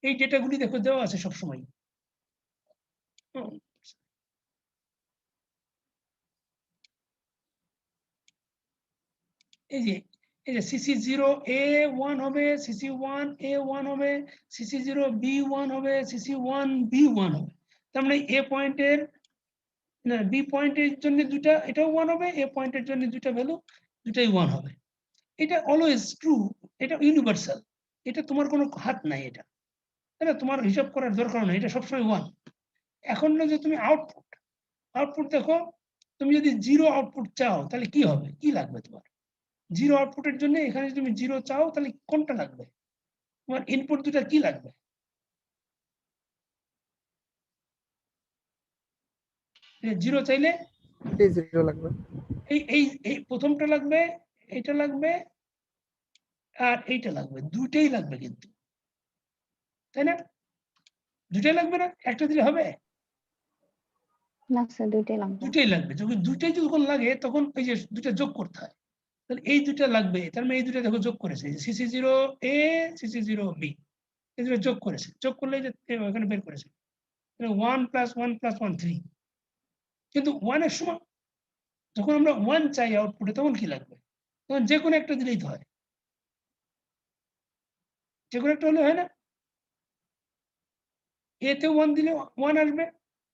এই ডেটাগুলি দেখো দেওয়া আছে সবসময়। এই যে সিসি 0A1 হবে, সিসি 1A1 হবে, সিসি 0B1 হবে, সিসি 1B1 হবে। তার মানে এ পয়েন্টের, না, বি পয়েন্টের জন্য দুটা, এটাও 1 হবে, এ পয়েন্টের জন্য দুটা ভ্যালু, দুটাই 1 হবে। এটা অলওয়েজ ট্রু, এটা ইউনিভার্সাল, এটা তোমার কোনো হাত নাই, এটা তাই না? তোমার হিসাব করার দরকার নেই, এটা সবসময় 1। এখন না যে তুমি আউটপুট দেখো, তুমি যদি 0 আউটপুট চাও তাহলে কি হবে, কি লাগবে তোমার? 0 আউটপুটের জন্য এখানে যদি তুমি 0 চাও তাহলে কোনটা লাগবে? তোমার ইনপুট দুটা কি লাগবে? 0 চাইলে এই 0 লাগবে। এই প্রথমটা লাগবে, এইটা লাগবে, আর এইটা লাগবে, দুইটাই লাগবে কিন্তু, তাই না? দুইটাই লাগবে না, একটা দিলে হবে? না স্যার দুইটাই লাগবে। দুইটাই লাগবে। যখন দুইটাই যখন লাগে তখন এই যে দুইটা যোগ করতে হয়, তাহলে এই দুইটা লাগবে। তার মানে এই দুইটা দেখো যোগ করেছে, সিসি 0A, সিসি 0B, এই দুটো যোগ করেছে, যোগ করলে যে এখানে বের করেছে 1 + 1 + 1 3। কিন্তু 1 এর সময় যখন আমরা 1 চাই আউটপুটে, তখন কি লাগবে? তখন যে কোনো একটা দিলেই তো হয়, যে কোনো একটা হলে হয় না? এ তে 1 দিলে 1 আসবে,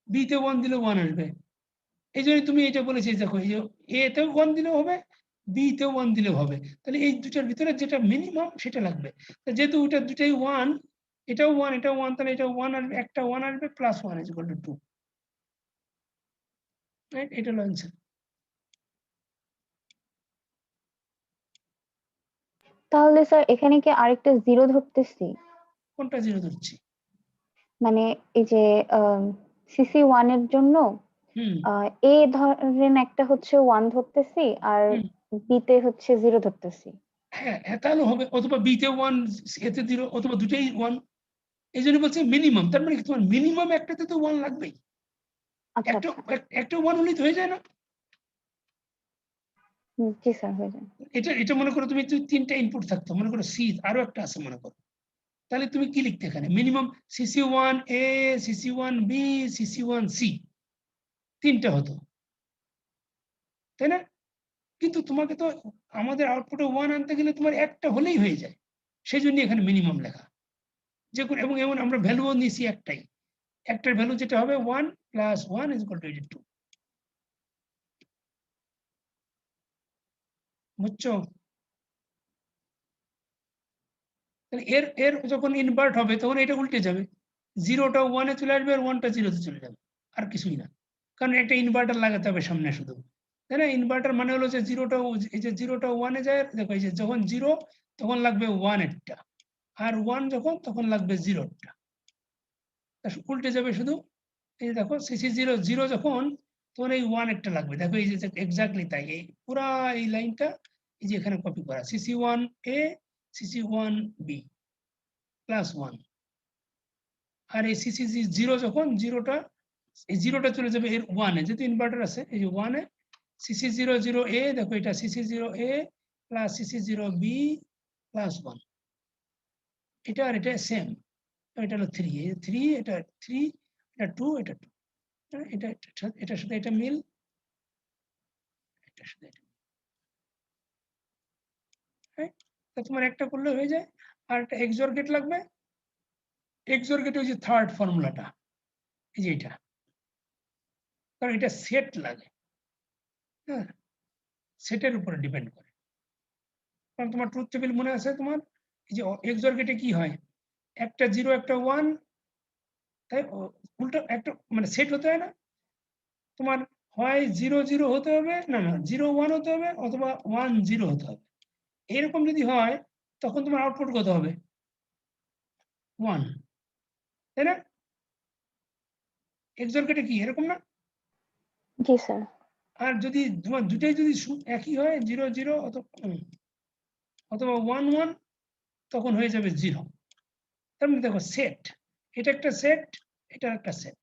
বি তে 1 দিলে 1 আসবে। এই জন্য তুমি এটা বলেছি, দেখো এই যে এ তেও 1 দিলেও হবে, বি তেও 1 দিলেও হবে। তাহলে এই দুটার ভিতরে যেটা মিনিমাম সেটা লাগবে। যেহেতু ওটা দুটাই 1, এটাও 1, এটাও 1, তাহলে এটা 1 আসবে, একটা 1 আসবে, +1 = 2, রাইট? এটা হলো অ্যান্সার। তাহলে স্যার এখানে কি আরেকটা 0 ধরতেছি? কোনটা 0 ধরছি? মানে এই যে সিসি 1 এর জন্য হুম, এ ধরেন একটা হচ্ছে 1 ধরতেছি আর হুম। বি তে হচ্ছে 0 ধরতেছি। হ্যাঁ, তাহলে হবে, অথবা বি তে 1, এ তে 0, অথবা দুটাই 1। এই জন্য বলছি মিনিমাম, তার মানে কি তোমার মিনিমাম একটাতে তো 1 লাগবেই। আচ্ছা একটা আচ্ছা, একটা 1 হলেই তো হয়ে যায় না? জি স্যার হয়ে যায়। এটা মনে করো তুমি 3টা ইনপুট থাকতো, মনে করো সি আরো একটা আছে মনে করো, তাহলে তুমি কি লিখতে এখানে? মিনিমাম CC1A, CC1B, CC1C, 3টা হতো, তাই না? কিন্তু তোমাকে তো আমাদের আউটপুটে 1 আনতে গেলে তোমার একটা হলেই হয়ে যায়, সেই জন্য এখানে মিনিমাম লেখা। যে কোনো, এবং এমন আমরা ভ্যালুও নিয়েছি একটাই, একটার ভ্যালু যেটা হবে 1 + 1 = 2। বুঝছো? তাহলে এর যখন ইনভার্ট হবে তখন এটা উল্টে যাবে, 0টা 1 এ চলে আসবে আর 1টা 0 তে চলে যাবে, আর কিছুই না। কারণ একটা ইনভার্টার লাগাতে হবে সামনে শুধু, তাই না? ইনভার্টার মানে হলো যে 0টা, এই যে 0টা 1 এ যায়, দেখো এই যে যখন 0 তখন লাগবে 1 এরটা, আর 1 যখন তখন লাগবে 0টা। উল্টে যাবে শুধু। এই যে দেখো সিসি 0 যখন, তখন এই 1 একটা লাগবে। দেখো এই যে এক্স্যাক্টলি তাই, এই পুরা এই লাইনটা এই যে এখানে কপি করা, CC1A CC1B +1। আর এই সিসি 0 যখন, এই জিরোটা চলে যাবে এর 1-এ, যেহেতু ইনভার্টার আছে এই যে 1-এ। CC00A, দেখো এটা CC0A প্লাস CC0B +1, এটা আর এটা সেম। এটা হলো 3, এই 3, এটা 3, এটা 2, এটা 2, এটার সাথে এটা মিল, এটার সাথে এটা। তা তোমার একটা করলে হয়ে যায়। আর একটা এক্সর গেট লাগবে। এক্সর গেট হচ্ছে থার্ড ফর্মুলাটা, এই যে এটা, কারণ এটা সেট লাগে। হ্যাঁ, সেটের উপরে ডিপেন্ড করে। কারণ তোমার ট্রুথ টেবিল মনে আছে তোমার, এই যে এক্সর গেটে কি হয়, একটা 0 একটা 1, তাই উল্টো একটা মানে সেট হতে হয় না তোমার, হয় 0 0 হতে হবে, না 0 1 হতে হবে, অথবা 1 0 হতে হবে। এরকম যদি হয় তখন তোমার আউটপুট কত হবে, 1, তাই না? এক্সর গেটে কি এরকম না? জি স্যার। আর যদি তোমার দুটাই যদি একই হয়, 0 0 অথবা 1 1, তখন হয়ে যাবে 0। তার মানে দেখো সেট, এটা একটা সেট, এটা একটা সেট,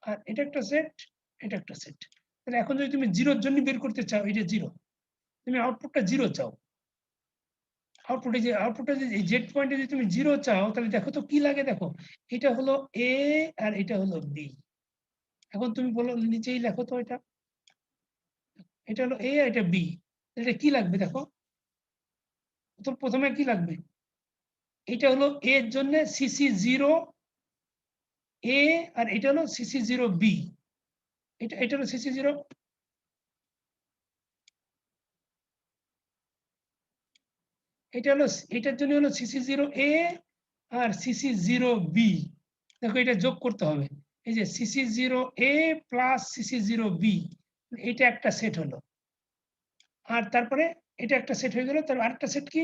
আর এটা একটা সেট, এটা একটা সেট। তাহলে এখন যদি তুমি 0-র জন্য বের করতে চাও, এটা 0, তুমি আউটপুটটা 0 চাও, আউটপুটে যে জেড পয়েন্টে যদি তুমি 0 চাও, তাহলে দেখো তো কি লাগে, দেখো এটা হলো এ আর এটা হলো বি। এখন তুমি বলো, নিচেই লেখো তো, এটা হলো এ আর এটা বি, এটা কি লাগবে দেখো তো, প্রথমে কি লাগবে, এটা হলো এর জন্য CC0A, আর এটা হলো CC0B, এটা হলো CC0, এটা হলো, এটার জন্য হলো CC0A আর CC0B। দেখো এটা যোগ করতে হবে, এই যে CC0A প্লাস CC0B, এটা একটা সেট হলো। আর তারপরে এটা একটা সেট হয়ে গেল, তার আরেকটা সেট কি,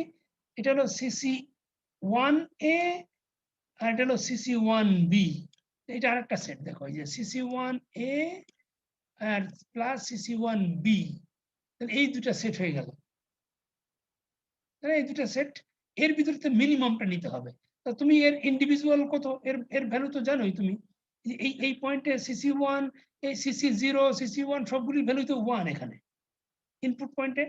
এটা হলো CC1A আর এটা হলো CC1B, এটা আরেকটা সেট। দেখো এই যে CC1A আর প্লাস CC1B, তাহলে এই দুটা সেট হয়ে গেল। এই দুটা সেট, এর ভিতরে তো মিনিমামটা নিতে হবে। তা তুমি এর ইন্ডিভিজুয়াল কত, এর ভ্যালু তো জানোই তুমি, এই পয়েন্টে CC1, এই CC0 CC1 সবগুলির ভ্যালু তো 1 এখানে ইনপুট পয়েন্টে।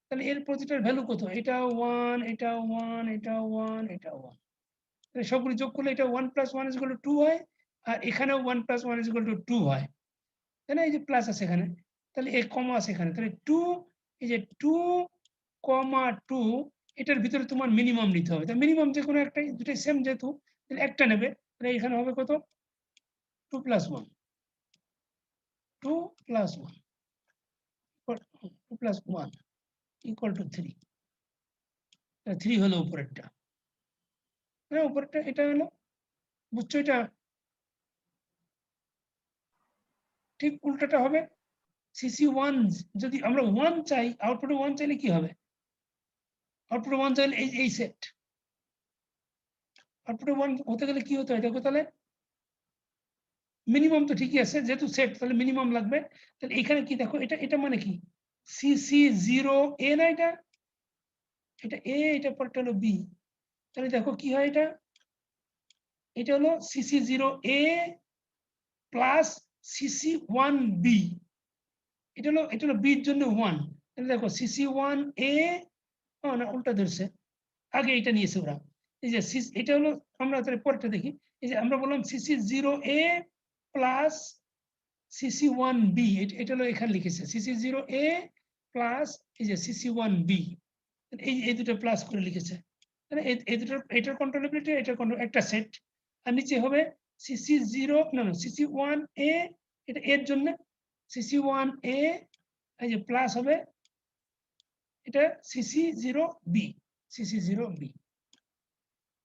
তাহলে এর প্রতিটার ভ্যালু কত, এটা 1, এটা 1, এটা 1, এটা 1, তাহলে সবগুলি যোগ করলে এটা 1 + 1 = 2 হয়, আর এখানেও 1 + 1 = 2 হয়, তাই না? এই যে প্লাস আছে এখানে, তাহলে এই কমা আছে এখানে, তাহলে 2, এই যে 2, 2, এটার ভিতরে তোমার মিনিমাম নিতে হবে। তাই মিনিমাম যে কোনো একটাই, দুটাই সেম যেহেতু, তাহলে একটা নেবে, তাহলে এখানে হবে কত, 2 + 1, 2 + 1, 2 + 1 = 3, 3 হলো উপরেরটা, হ্যাঁ উপরেরটা এটা হলো, বুঝছো? এটা ঠিক উল্টাটা হবে। CC1 যদি আমরা 1 চাই, আউটপুটে 1 চাইলে কি হবে, আউটপুটে 1 চাইলে এই সেট, আউটপুটে 1 হতে গেলে কি হতে হয় দেখো, তাহলে মিনিমাম তো ঠিকই আছে, যেহেতু সেট তাহলে মিনিমাম লাগবে। তাহলে এখানে কি দেখো, এটা মানে কি, CC0A না, এটা A, এটা পরটা হলো B, তাহলে দেখো কি হয়, এটা হলো CC0A প্লাস CC1B, এটা হলো B এর জন্য 1, তাহলে দেখো CC1A, না উল্টা ধরছে, আগে এটা নিয়েছে ওরা, এই যে এটা হলো, আমরা তাহলে পরেরটা দেখি, এই যে আমরা বললাম CC0A প্লাস CC1B, এটা হলো এখানে লিখেছে CC0A প্লাস এই যে CC1B, এই দুটো প্লাস করে লিখেছে, তাহলে এই দুটো, এটার কন্ট্রোলেবিলিটি, এটার একটা সেট। আর নিচে হবে CC0, না CC1A, এটা এর জন্য CC1A, এই যে প্লাস হবে এটা CC0B, CC0B,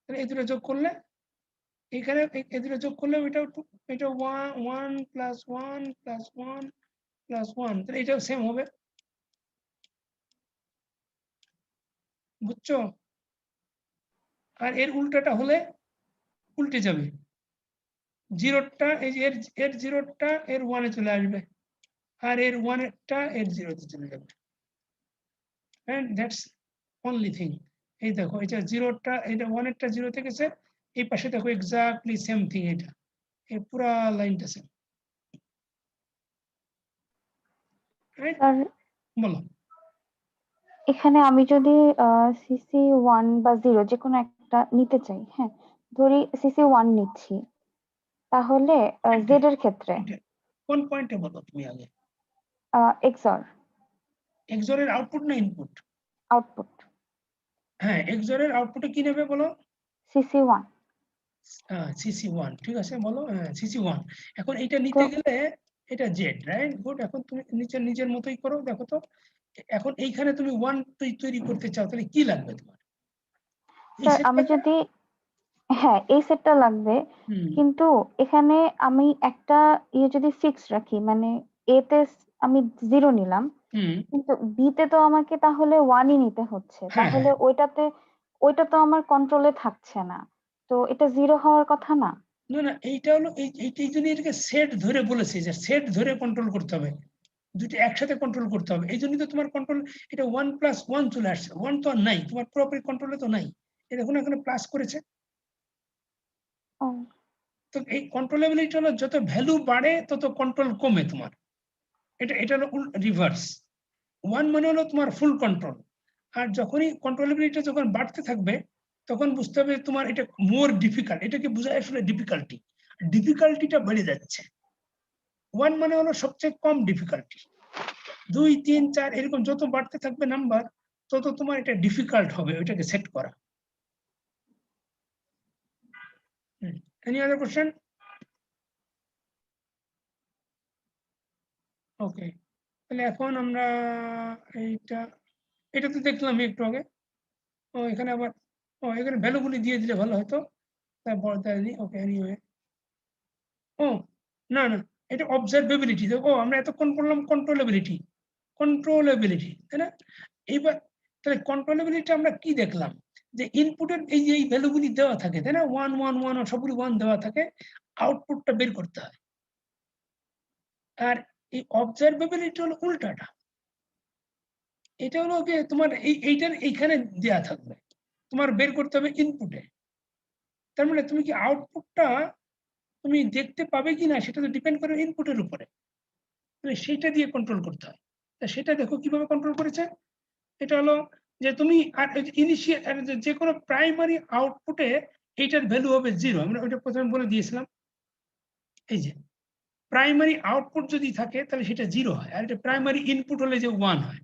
তাহলে এই দুটো যোগ করলে, এখানে এই দুটো যোগ করলে এটা 1 + 1 + 1 + 1, তাহলে এটাও সেম হবে, বুঝছো? আর এর উল্টাটা হলে উল্টে যাবে, জিরোটা এই যে এর জিরোটা এর ওয়ানে চলে আসবে, আর এর ওয়ানেরটা এর জিরোতে চলে যাবে। And that's only thing. এই দেখো এটা জিরোটা, এটা ওয়ানেরটা জিরোতে গেছে, এই পাশে দেখো এক্স্যাক্টলি সেম থিং, এটা এই পুরা লাইনটা সেম। রাইট, স্যার বলো। এখানে আমি যদি সিসি 1 বা 0 যে কোনো একটা নিতে চাই, হ্যাঁ ধরি সিসি 1 নিচ্ছি, তাহলে জেড এর ক্ষেত্রে এটা কোন পয়েন্টে বলো তুমি আগে? এক্সর এক্সর এর আউটপুট না ইনপুট? আউটপুট হ্যাঁ, এক্সর এর আউটপুটে কি নেবে বলো? সিসি 1। সিসি ওয়ান, ঠিক আছে বলো। হ্যাঁ, সিসি ওয়ান। এখন এটা তো নিতে গেলে এটা জেড, রাইট, গুড। এখন তুমি নিজের মতোই করো, দেখো তো। এখন এইখানে তুমি ওয়ান তৈরি করতে চাও, তাহলে কি লাগবে তোমার? এই স্যার আমি সেটটা। যদি, হ্যাঁ এই সেটটা লাগবে, কিন্তু এখানে আমি একটা যদি ফিক্স রাখি, মানে এ তে আমি 0 নিলাম, কিন্তু বি তে তো আমাকে তাহলে 1ই নিতে হচ্ছে, হ্যাঁ, তাহলে ওইটা তো আমার কন্ট্রোলে থাকছে না, তো এটা 0 হওয়ার কথা না। না না, এইটা হলো এই জন্য এটাকে সেট ধরে বলেছে, যে সেট ধরে কন্ট্রোল করতে হবে, দুটো একসাথে কন্ট্রোল করতে হবে। এই জন্যই তো তোমার কন্ট্রোল, এটা 1+1 চলে আসছে, 1 তো আর নাই তোমার পুরোপুরি কন্ট্রোলে তো নাই, এটা দেখুন এখানে প্লাস করেছে। ও তো এই কন্ট্রোলেবিলিটি হলো যত ভ্যালু বাড়ে তত কন্ট্রোল কমে তোমার, এটা হলো রিভার্স। 1 মানে হলো তোমার ফুল কন্ট্রোল, আর যখনই কন্ট্রোলেবিলিটি যখন বাড়তে থাকবে, তখন বুঝতে হবে তোমার এটা মোর ডিফিকাল্ট, এটাকে বোঝায় আসলে ডিফিকাল্টিটা বেড়ে যাচ্ছে। 1 মানে হলো সবচেয়ে কম ডিফিকাল্টি, 2, 3, 4 এরকম যত বাড়তে থাকবে নাম্বার, তত তোমার এটা ডিফিকাল্ট হবে ওইটাকে সেট করা। Any other question? ওকে, তাহলে এখন আমরা এটা তো দেখলাম একটু আগে। ও এখানে আবার, এখানে ভ্যালুগুলি দিয়ে দিলে ভালো হতো, তারপর ওকে এনিওয়ে। ও না না, এটা অবজারভেবিলিটি। দেখো আমরা এতক্ষণ করলাম কন্ট্রোলেবিলিটি, তাই না? এইবার তাহলে কন্ট্রোলেবিলিটি আমরা কি দেখলাম, যে ইনপুটের এই যে এই ভ্যালুগুলি দেওয়া থাকে, তাই না, 1 1 1 সবগুলি 1 দেওয়া থাকে, আউটপুটটা বের করতে হয়। আর এই অবজারভেবিলিটি হলো উল্টাটা, এটা হলো যে তোমার এইটার এইখানে দেওয়া থাকবে, তোমার বের করতে হবে ইনপুটে। তার মানে তুমি কি আউটপুটটা তুমি দেখতে পাবে কিনা সেটা তো ডিপেন্ড করে ইনপুটের উপরে, তাহলে সেইটা দিয়ে কন্ট্রোল করতে হয়। তা সেটা দেখো কিভাবে কন্ট্রোল করেছে। এটা হলো যে তুমি আর ইনিশিয়াল যে কোনো প্রাইমারি আউটপুটে এইটার ভ্যালু হবে 0, আমরা ওইটা প্রথমে বলে দিয়েছিলাম। এই যে প্রাইমারি আউটপুট যদি থাকে তাহলে সেটা 0 হয়, আর এটা প্রাইমারি ইনপুট হলে যে 1 হয়,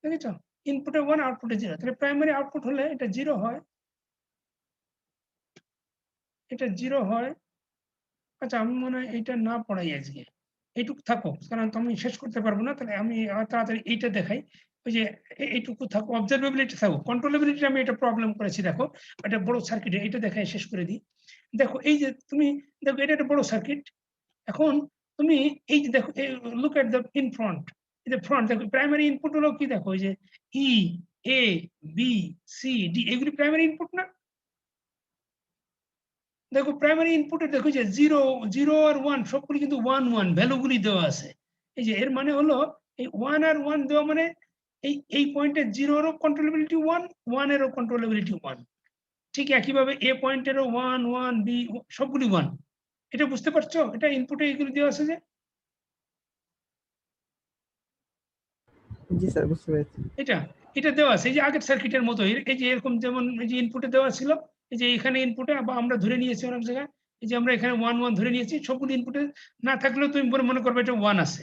দেখেছো? ইনপুটে 1 আউটপুটে 0, তাহলে প্রাইমারি আউটপুট হলে এটা 0 হয়, এটা 0 হয়। আচ্ছা, আমি মনে হয় এইটা না পড়াই আজকে, এইটুকু থাকো, কারণ আমি শেষ করতে পারবো না, তাহলে আমি তাড়াতাড়ি এইটা দেখাই। ওই যে এইটুকু থাকো, অবজারভেবিলিটি থাকো, কন্ট্রোলেবিলিটি আমি এটা প্রবলেম করেছি, দেখো এটা বড় সার্কিটে, এটা দেখাই শেষ করে দিই। দেখো এই যে তুমি দেখো এটা একটা বড় সার্কিট। এখন তুমি এই যে দেখো, look at the in front, এই যে ফ্রন্ট দেখো, প্রাইমারি ইনপুট হলো কি, দেখো এই যে ই, এ, বি, সি, ডি, এগুলি প্রাইমারি ইনপুট না? দেখো প্রাইমারি ইনপুটে দেখো যে 0 0 আর 1 সবগুলি কিন্তু 1 1 ভ্যালুগুলি দেওয়া আছে। এই যে এর মানে হলো এই 1 আর 1 দেওয়া মানে এই পয়েন্টে 0 এরও কন্ট্রোলেবিলিটি 1, 1 এরও কন্ট্রোলেবিলিটি 1। ঠিক একইভাবে এ পয়েন্টেরও 1 1, বি সবগুলি 1। এটা বুঝতে পারছো? এটা ইনপুটে এগুলি দেওয়া আছে যে। জি স্যার, বুঝতে পেরেছি। এটা দেওয়া আছে এই যে আগের সার্কিটের মতো, এই যে এরকম যেমন এই যে ইনপুটে দেওয়া ছিল, এই যে এখানে ইনপুটে আমরা ধরে নিয়েছি অনেক জায়গায়, এই যে আমরা এখানে 1 1 ধরে নিয়েছি, সবগুলো ইনপুটে না থাকলেও তুমি মনে করবে এটা 1 আছে।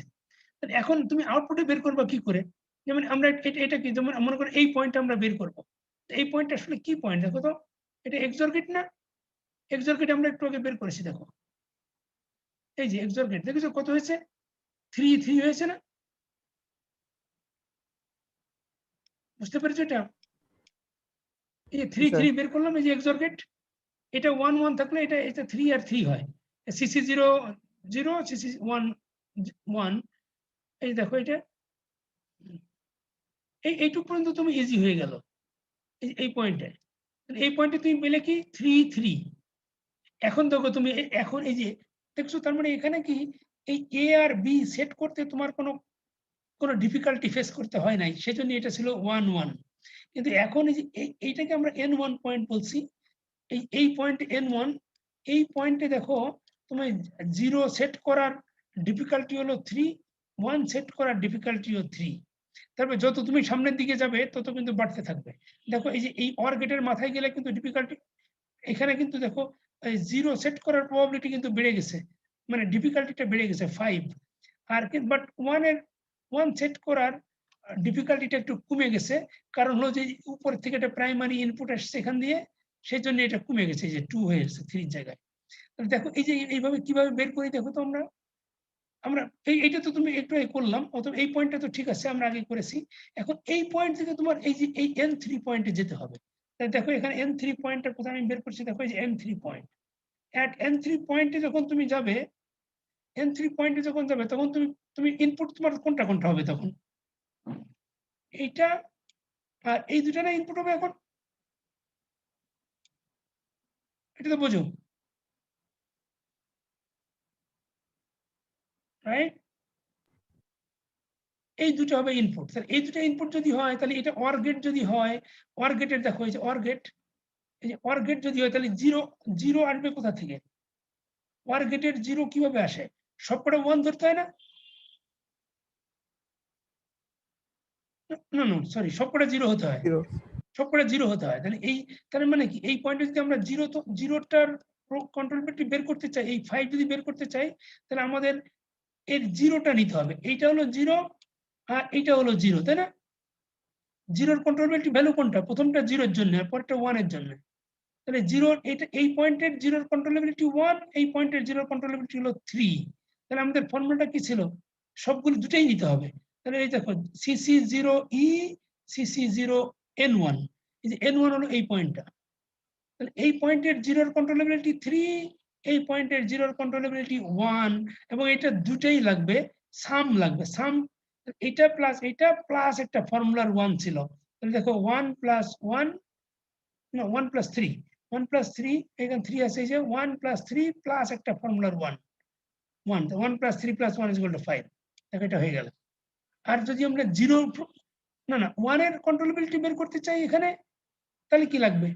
এখন তুমি আউটপুটে বের করবা কি করে? যেমন আমরা এটা কি, যেমন মনে করো এই পয়েন্ট আমরা বের করব, এই পয়েন্ট আসলে কি পয়েন্ট দেখো তো, এটা এক্সর গেট না? এক্সর গেট আমরা একটু আগে বের করেছি, দেখো এই যে এক্সর গেট, দেখেছো কত হয়েছে? 3 3 হয়েছে না? বুঝতে পেরেছো? এটা এই যে 3 3 বের করলাম, এই যে এক্সর গেট। এটা 1 1 থাকলে এটা 3 আর 3 হয়, সিসি 0 0, সিসি 1 1। এই দেখো এটা এইটুকু পর্যন্ত তুমি ইজি হয়ে গেল এই পয়েন্টে। এই পয়েন্টে তুমি পেলে কি 3 3। এখন দেখো তুমি এখন এই যে দেখছো তার মানে এখানে কি এই এ আর বি সেট করতে তোমার কোনো ডিফিকাল্টি ফেস করতে হয় নাই, সেজন্য এটা ছিল 1 1। কিন্তু এখন এই যে এইটাকে আমরা n1 পয়েন্ট বলছি, এই পয়েন্ট n1, এই পয়েন্টে দেখো তুমি 0 সেট করার ডিফিকাল্টি হলো 3, 1 সেট করার ডিফিকাল্টি হলো 3। তারপরে যত তুমি সামনের দিকে যাবে তত কিন্তু বাড়তে থাকবে। দেখো এই যে এই অর গেটের মাথায় গেলে কিন্তু ডিফিকাল্টি, এখানে কিন্তু দেখো 0 সেট করার প্রবাবিলিটি কিন্তু বেড়ে গেছে, মানে ডিফিকাল্টিটা বেড়ে গেছে 5। আর বাট 1 সেট করার ডিফিকাল্টিটা একটু কমে গেছে, কারণ হলো যে উপর থেকে একটা প্রাইমারি ইনপুট আসছে এখান দিয়ে, সেই জন্য এটা কমে গেছে, যে 2 হয়ে গেছে 3 জায়গায়। দেখো এই যে এইভাবে কিভাবে বের করি দেখো তো আমরা এইটা তো তুমি একটু করলাম, অথবা এই পয়েন্টটা তো ঠিক আছে আমরা আগে করেছি। এখন এই পয়েন্ট থেকে তোমার এই যে এই n3 পয়েন্টে যেতে হবে। তাই দেখো এখানে n3 পয়েন্টটা কোথায় আমি বের করছি, দেখো এই যে n3 পয়েন্ট। এট n3 পয়েন্টে যখন তুমি যাবে, n3 পয়েন্টে যখন যাবে তখন তুমি ইনপুট তোমার কোনটা হবে তখন, এইটা আর এই দুটা না ইনপুট হবে এখন, এটা তো বোঝো, রাইট? এই দুটো হবে ইনপুট। তাহলে এই দুটো ইনপুট যদি হয় তাহলে এটা অর গেট যদি হয়, অর গেটের দেখো এই যে অর গেট, এই যে অর গেট যদি হয় তাহলে 0 আসবে কোথা থেকে? অর গেটের 0 কিভাবে আসে? সবকটা 1 ধরতে হয় না? না না সরি, সবকটা 0 হতে হয়, 0 সবকটা 0 হতে হয়। তাহলে মানে কি এই পয়েন্টে যদি আমরা 0টার কন্ট্রোলবিলিটি বের করতে চাই, এই 5 যদি বের করতে চাই, তাহলে আমাদের এর 0টা নিতে হবে। এইটা হলো 0 আর এইটা হলো 0, তাই না? 0-র কন্ট্রোলবিলিটি ভ্যালু কোনটা? প্রথমটা 0-এর জন্য আর পরেরটা 1-এর জন্য। তাহলে 0 এটা এই পয়েন্টের 0-র কন্ট্রোলেবিলিটি 1, এই পয়েন্টের 0-র কন্ট্রোলেবিলিটি হলো 3। তাহলে আমাদের ফর্মুলাটা কি ছিল? সবগুলো দুটাই নিতে হবে। তাহলে এই দেখো CC0E, CC0N1, এই যে N1 হলো এই পয়েন্টটা। তাহলে এই পয়েন্টের 0-র কন্ট্রোলেবিলিটি 3, এই পয়েন্টের 0-র কন্ট্রোলেবিলিটি 1, এবং এটা দুটাই লাগবে, সাম লাগবে, সাম এটা প্লাস একটা ফর্মুলার 1 ছিল। তাহলে দেখো 1 + 1, না 1 + 3, 1 + 3, এখানে 3 আছে, এই যে 1 + 3 প্লাস একটা ফর্মুলার 1, 1 + 3 + 1 = 5। দেখো এটা হয়ে গেল। আর যদি আমরা 0, না 1 এর কন্ট্রোলেবিলিটি বের করতে চাই এখানে, তাহলে কি লাগবে?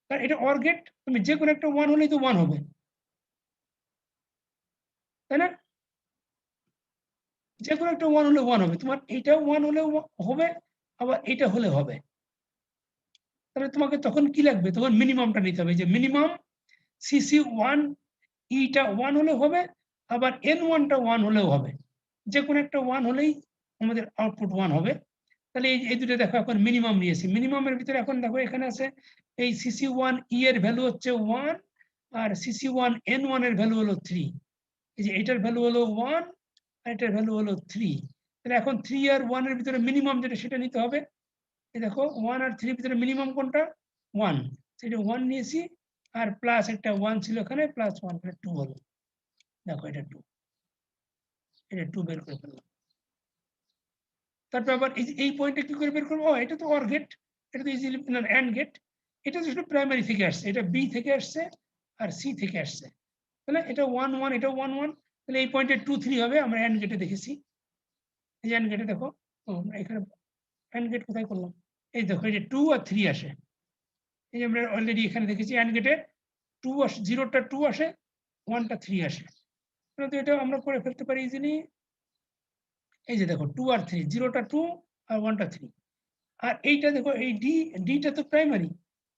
কারণ এটা অর গেট, তুমি যে কোনো একটা 1 হলেই তো 1 হবে, তাই না? যে কোনো একটা 1 হলে 1 হবে, তোমার এইটাও 1 হলেও হবে, আবার এইটা হলে হবে। তাহলে তোমাকে তখন কি লাগবে? তখন মিনিমামটা নিতে হবে, যে মিনিমাম CC1 ইটা 1 হলে হবে, আবার N1টা 1 হলেও হবে। যে কোনো একটা 1 হলেই আমাদের আউটপুট 1 হবে। তাহলে এই দুটো দেখো এখন মিনিমাম নিয়েছি। মিনিমামের ভিতরে এখন দেখো এখানে আছে এই CC1E এর ভ্যালু হচ্ছে 1, আর CC1N1 এর ভ্যালু হলো 3। এই যে এটার ভ্যালু হলো 1 আর এটার ভ্যালু হলো 3। তাহলে এখন 3 আর 1 এর ভিতরে মিনিমাম যেটা সেটা নিতে হবে। এই দেখো 1 আর 3 এর ভিতরে মিনিমাম কোনটা? 1, সেটা 1 নিয়েছি, আর প্লাস একটা 1 ছিল এখানে, প্লাস 1 করে 2 হলো। দেখো এটা 2, এটা 2 বের করে ফেললাম। তারপর আবার এই পয়েন্টে কি করে বের করবো? এটা তো অর গেট, এটা তো ইজিলি অ্যান্ড গেট। এটা তো শুধু প্রাইমারি থেকে আসছে, এটা বি থেকে আসছে আর সি থেকে আসছে। তাহলে এটা 1 1, এটা 1 1, তাহলে এই পয়েন্টে 2 3 হবে, আমরা অ্যান্ড গেটে দেখেছি। এই যে অ্যান্ড গেটে দেখো, এখানে অ্যান্ড গেট কোথায় করলাম? এই দেখো এই যে 2 আর 3 আসে। এই যে আমরা অলরেডি এখানে দেখেছি অ্যান্ড গেটে 2 আসে, 0টা 2 আসে, 1টা 3 আসে। তো এটা আমরা করে ফেলতে পারি ইজিলি। এই যে দেখো 2 আর 3, 0টা 2 আর 1টা 3। আর এইটা দেখো এই ডিটা তো প্রাইমারি,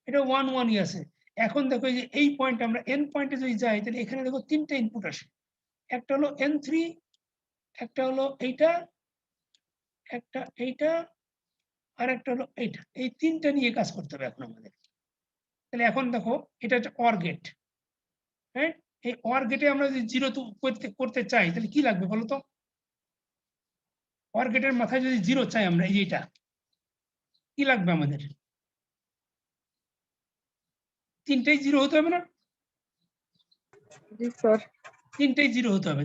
এটা 1 1ই আছে। এখন দেখো এই যে এই পয়েন্ট, আমরা এন পয়েন্টে যদি যাই তাহলে এখানে দেখো 3টা ইনপুট আসে। একটা হলো N3, একটা হলো এইটা, একটা এইটা, আর একটা হলো এইটা। এই 3টা নিয়ে কাজ করতে হবে এখন আমাদের। তাহলে এখন দেখো এটা হচ্ছে অর গেট, হ্যাঁ? এই অর গেটে আমরা যদি 0 করতে চাই তাহলে কি লাগবে বলো তো? অর গেটের মাথায় যদি 0 চাই আমরা, এই এইটা কি লাগবে আমাদের? 3টাই 0 হতে হবে না? জি স্যার। 3টাই 0 হতে হবে।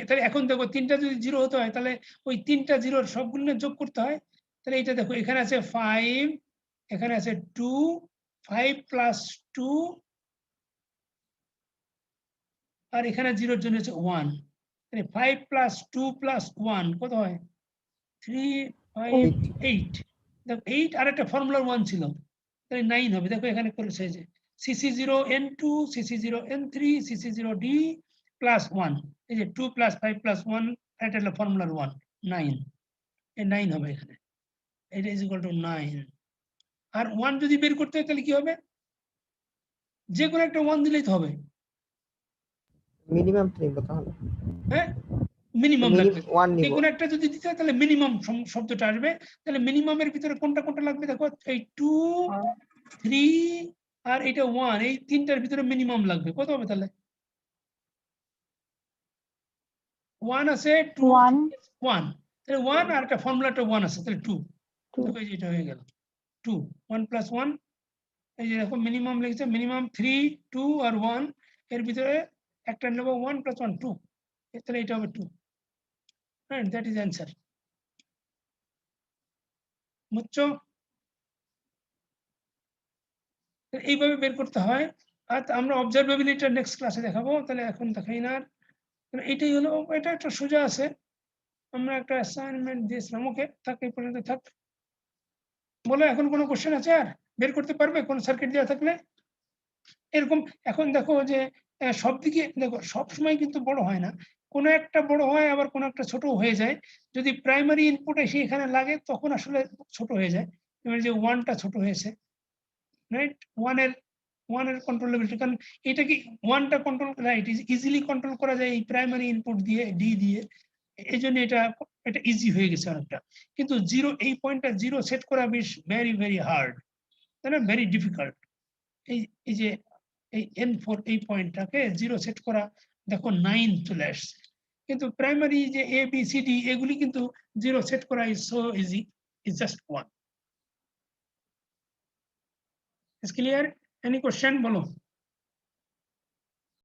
তাহলে এখন দেখো 3টা যদি 0 হতে হয় তাহলে ওই 3টা 0-র সবগুলো যোগ করতে হয়। তাহলে এইটা দেখো এখানে আছে 5, এখানে আছে 2, 5 + 2 আর এখানে 0 এর জন্য হচ্ছে 1, তাহলে 5 প্লাস 2 প্লাস 1 কত হয়? 3, 5, 8। দেখো 8 আর একটা ফর্মুলার 1 ছিল, তাহলে 9 হবে। দেখো এখানে করেছে যে CC0N2, CC0N3, CC0D প্লাস 1, এই যে 2 প্লাস 5 প্লাস 1, এটা হলো ফর্মুলার 1, 9। এই 9 হবে এখানে, এটা ইজ ইকুয়াল টু 9। আর 1 যদি বের করতে হয় তাহলে কি হবে? যে কোনো একটা 1 দিলেই তো হবে। মিনিমাম নিব তাহলে। হ্যাঁ, মিনিমাম লাগবে। ওয়ান যে নিব। কোনো একটা যদি দিতে হয় তাহলে মিনিমাম শব্দটা আসবে। তাহলে মিনিমামের ভিতরে কোনটা কোনটা লাগবে দেখো, এই 2, 3 আর এটা 1, এই তিনটার ভিতরে মিনিমাম লাগবে। কত হবে তাহলে? 1 আছে, 2, 1 1, তাহলে 1 আর একটা ফর্মুলাটা 1 আছে, তাহলে 2। 2 দেখো এই যে এটা হয়ে গেল 2, 1 প্লাস 1, এই যে দেখো মিনিমাম লিখেছে, মিনিমাম 3, 2 আর 1, এর ভিতরে একটা নেব 1 প্লাস 1, 2, তাহলে এটা হবে 2। হ্যাঁ, দ্যাট ইজ অ্যান্সার। বুঝছো? এইভাবে বের করতে হয়। আর আমরা অবজারভেবিলিটিটা নেক্সট ক্লাসে দেখাবো, তাহলে এখন দেখাই না। এটাই হলো, এটা একটা সোজা আছে। আমরা একটা অ্যাসাইনমেন্ট দিয়েছিলাম, ওকে থাক, এই পর্যন্ত থাক। বলো এখন কোনো কোশ্চেন আছে আর বের করতে পারবে কোন সার্কিট দেওয়া থাকলে এরকম? এখন দেখো যে সব দিকে দেখো, সব সময় কিন্তু বড় হয় না, কোনো একটা বড় হয় আবার কোনো একটা ছোট হয়ে যায়। যদি প্রাইমারি ইনপুট এসে এখানে লাগে তখন আসলে ছোট হয়ে যায়। যেমন যে 1টা ছোট হয়েছে, রাইট? 1 এর কন্ট্রোলেবিলিটি, কারণ এটা কি 1টা কন্ট্রোল, রাইট, ইজিলি কন্ট্রোল করা যায় এই প্রাইমারি ইনপুট দিয়ে, ডি দিয়ে। এই জন্য এটা ইজি হয়ে গেছে অনেকটা। কিন্তু 0, এই পয়েন্টটা 0 সেট করা বেশ ভেরি হার্ড, তাই না? Very difficult. এই যে এই N4 এই পয়েন্টটাকে 0 সেট করা, দেখো 9 চলে আসছে। কিন্তু প্রাইমারি যে ABCD এগুলি কিন্তু 0 সেট করা is so easy, is just 1। Is clear? Any question বলো।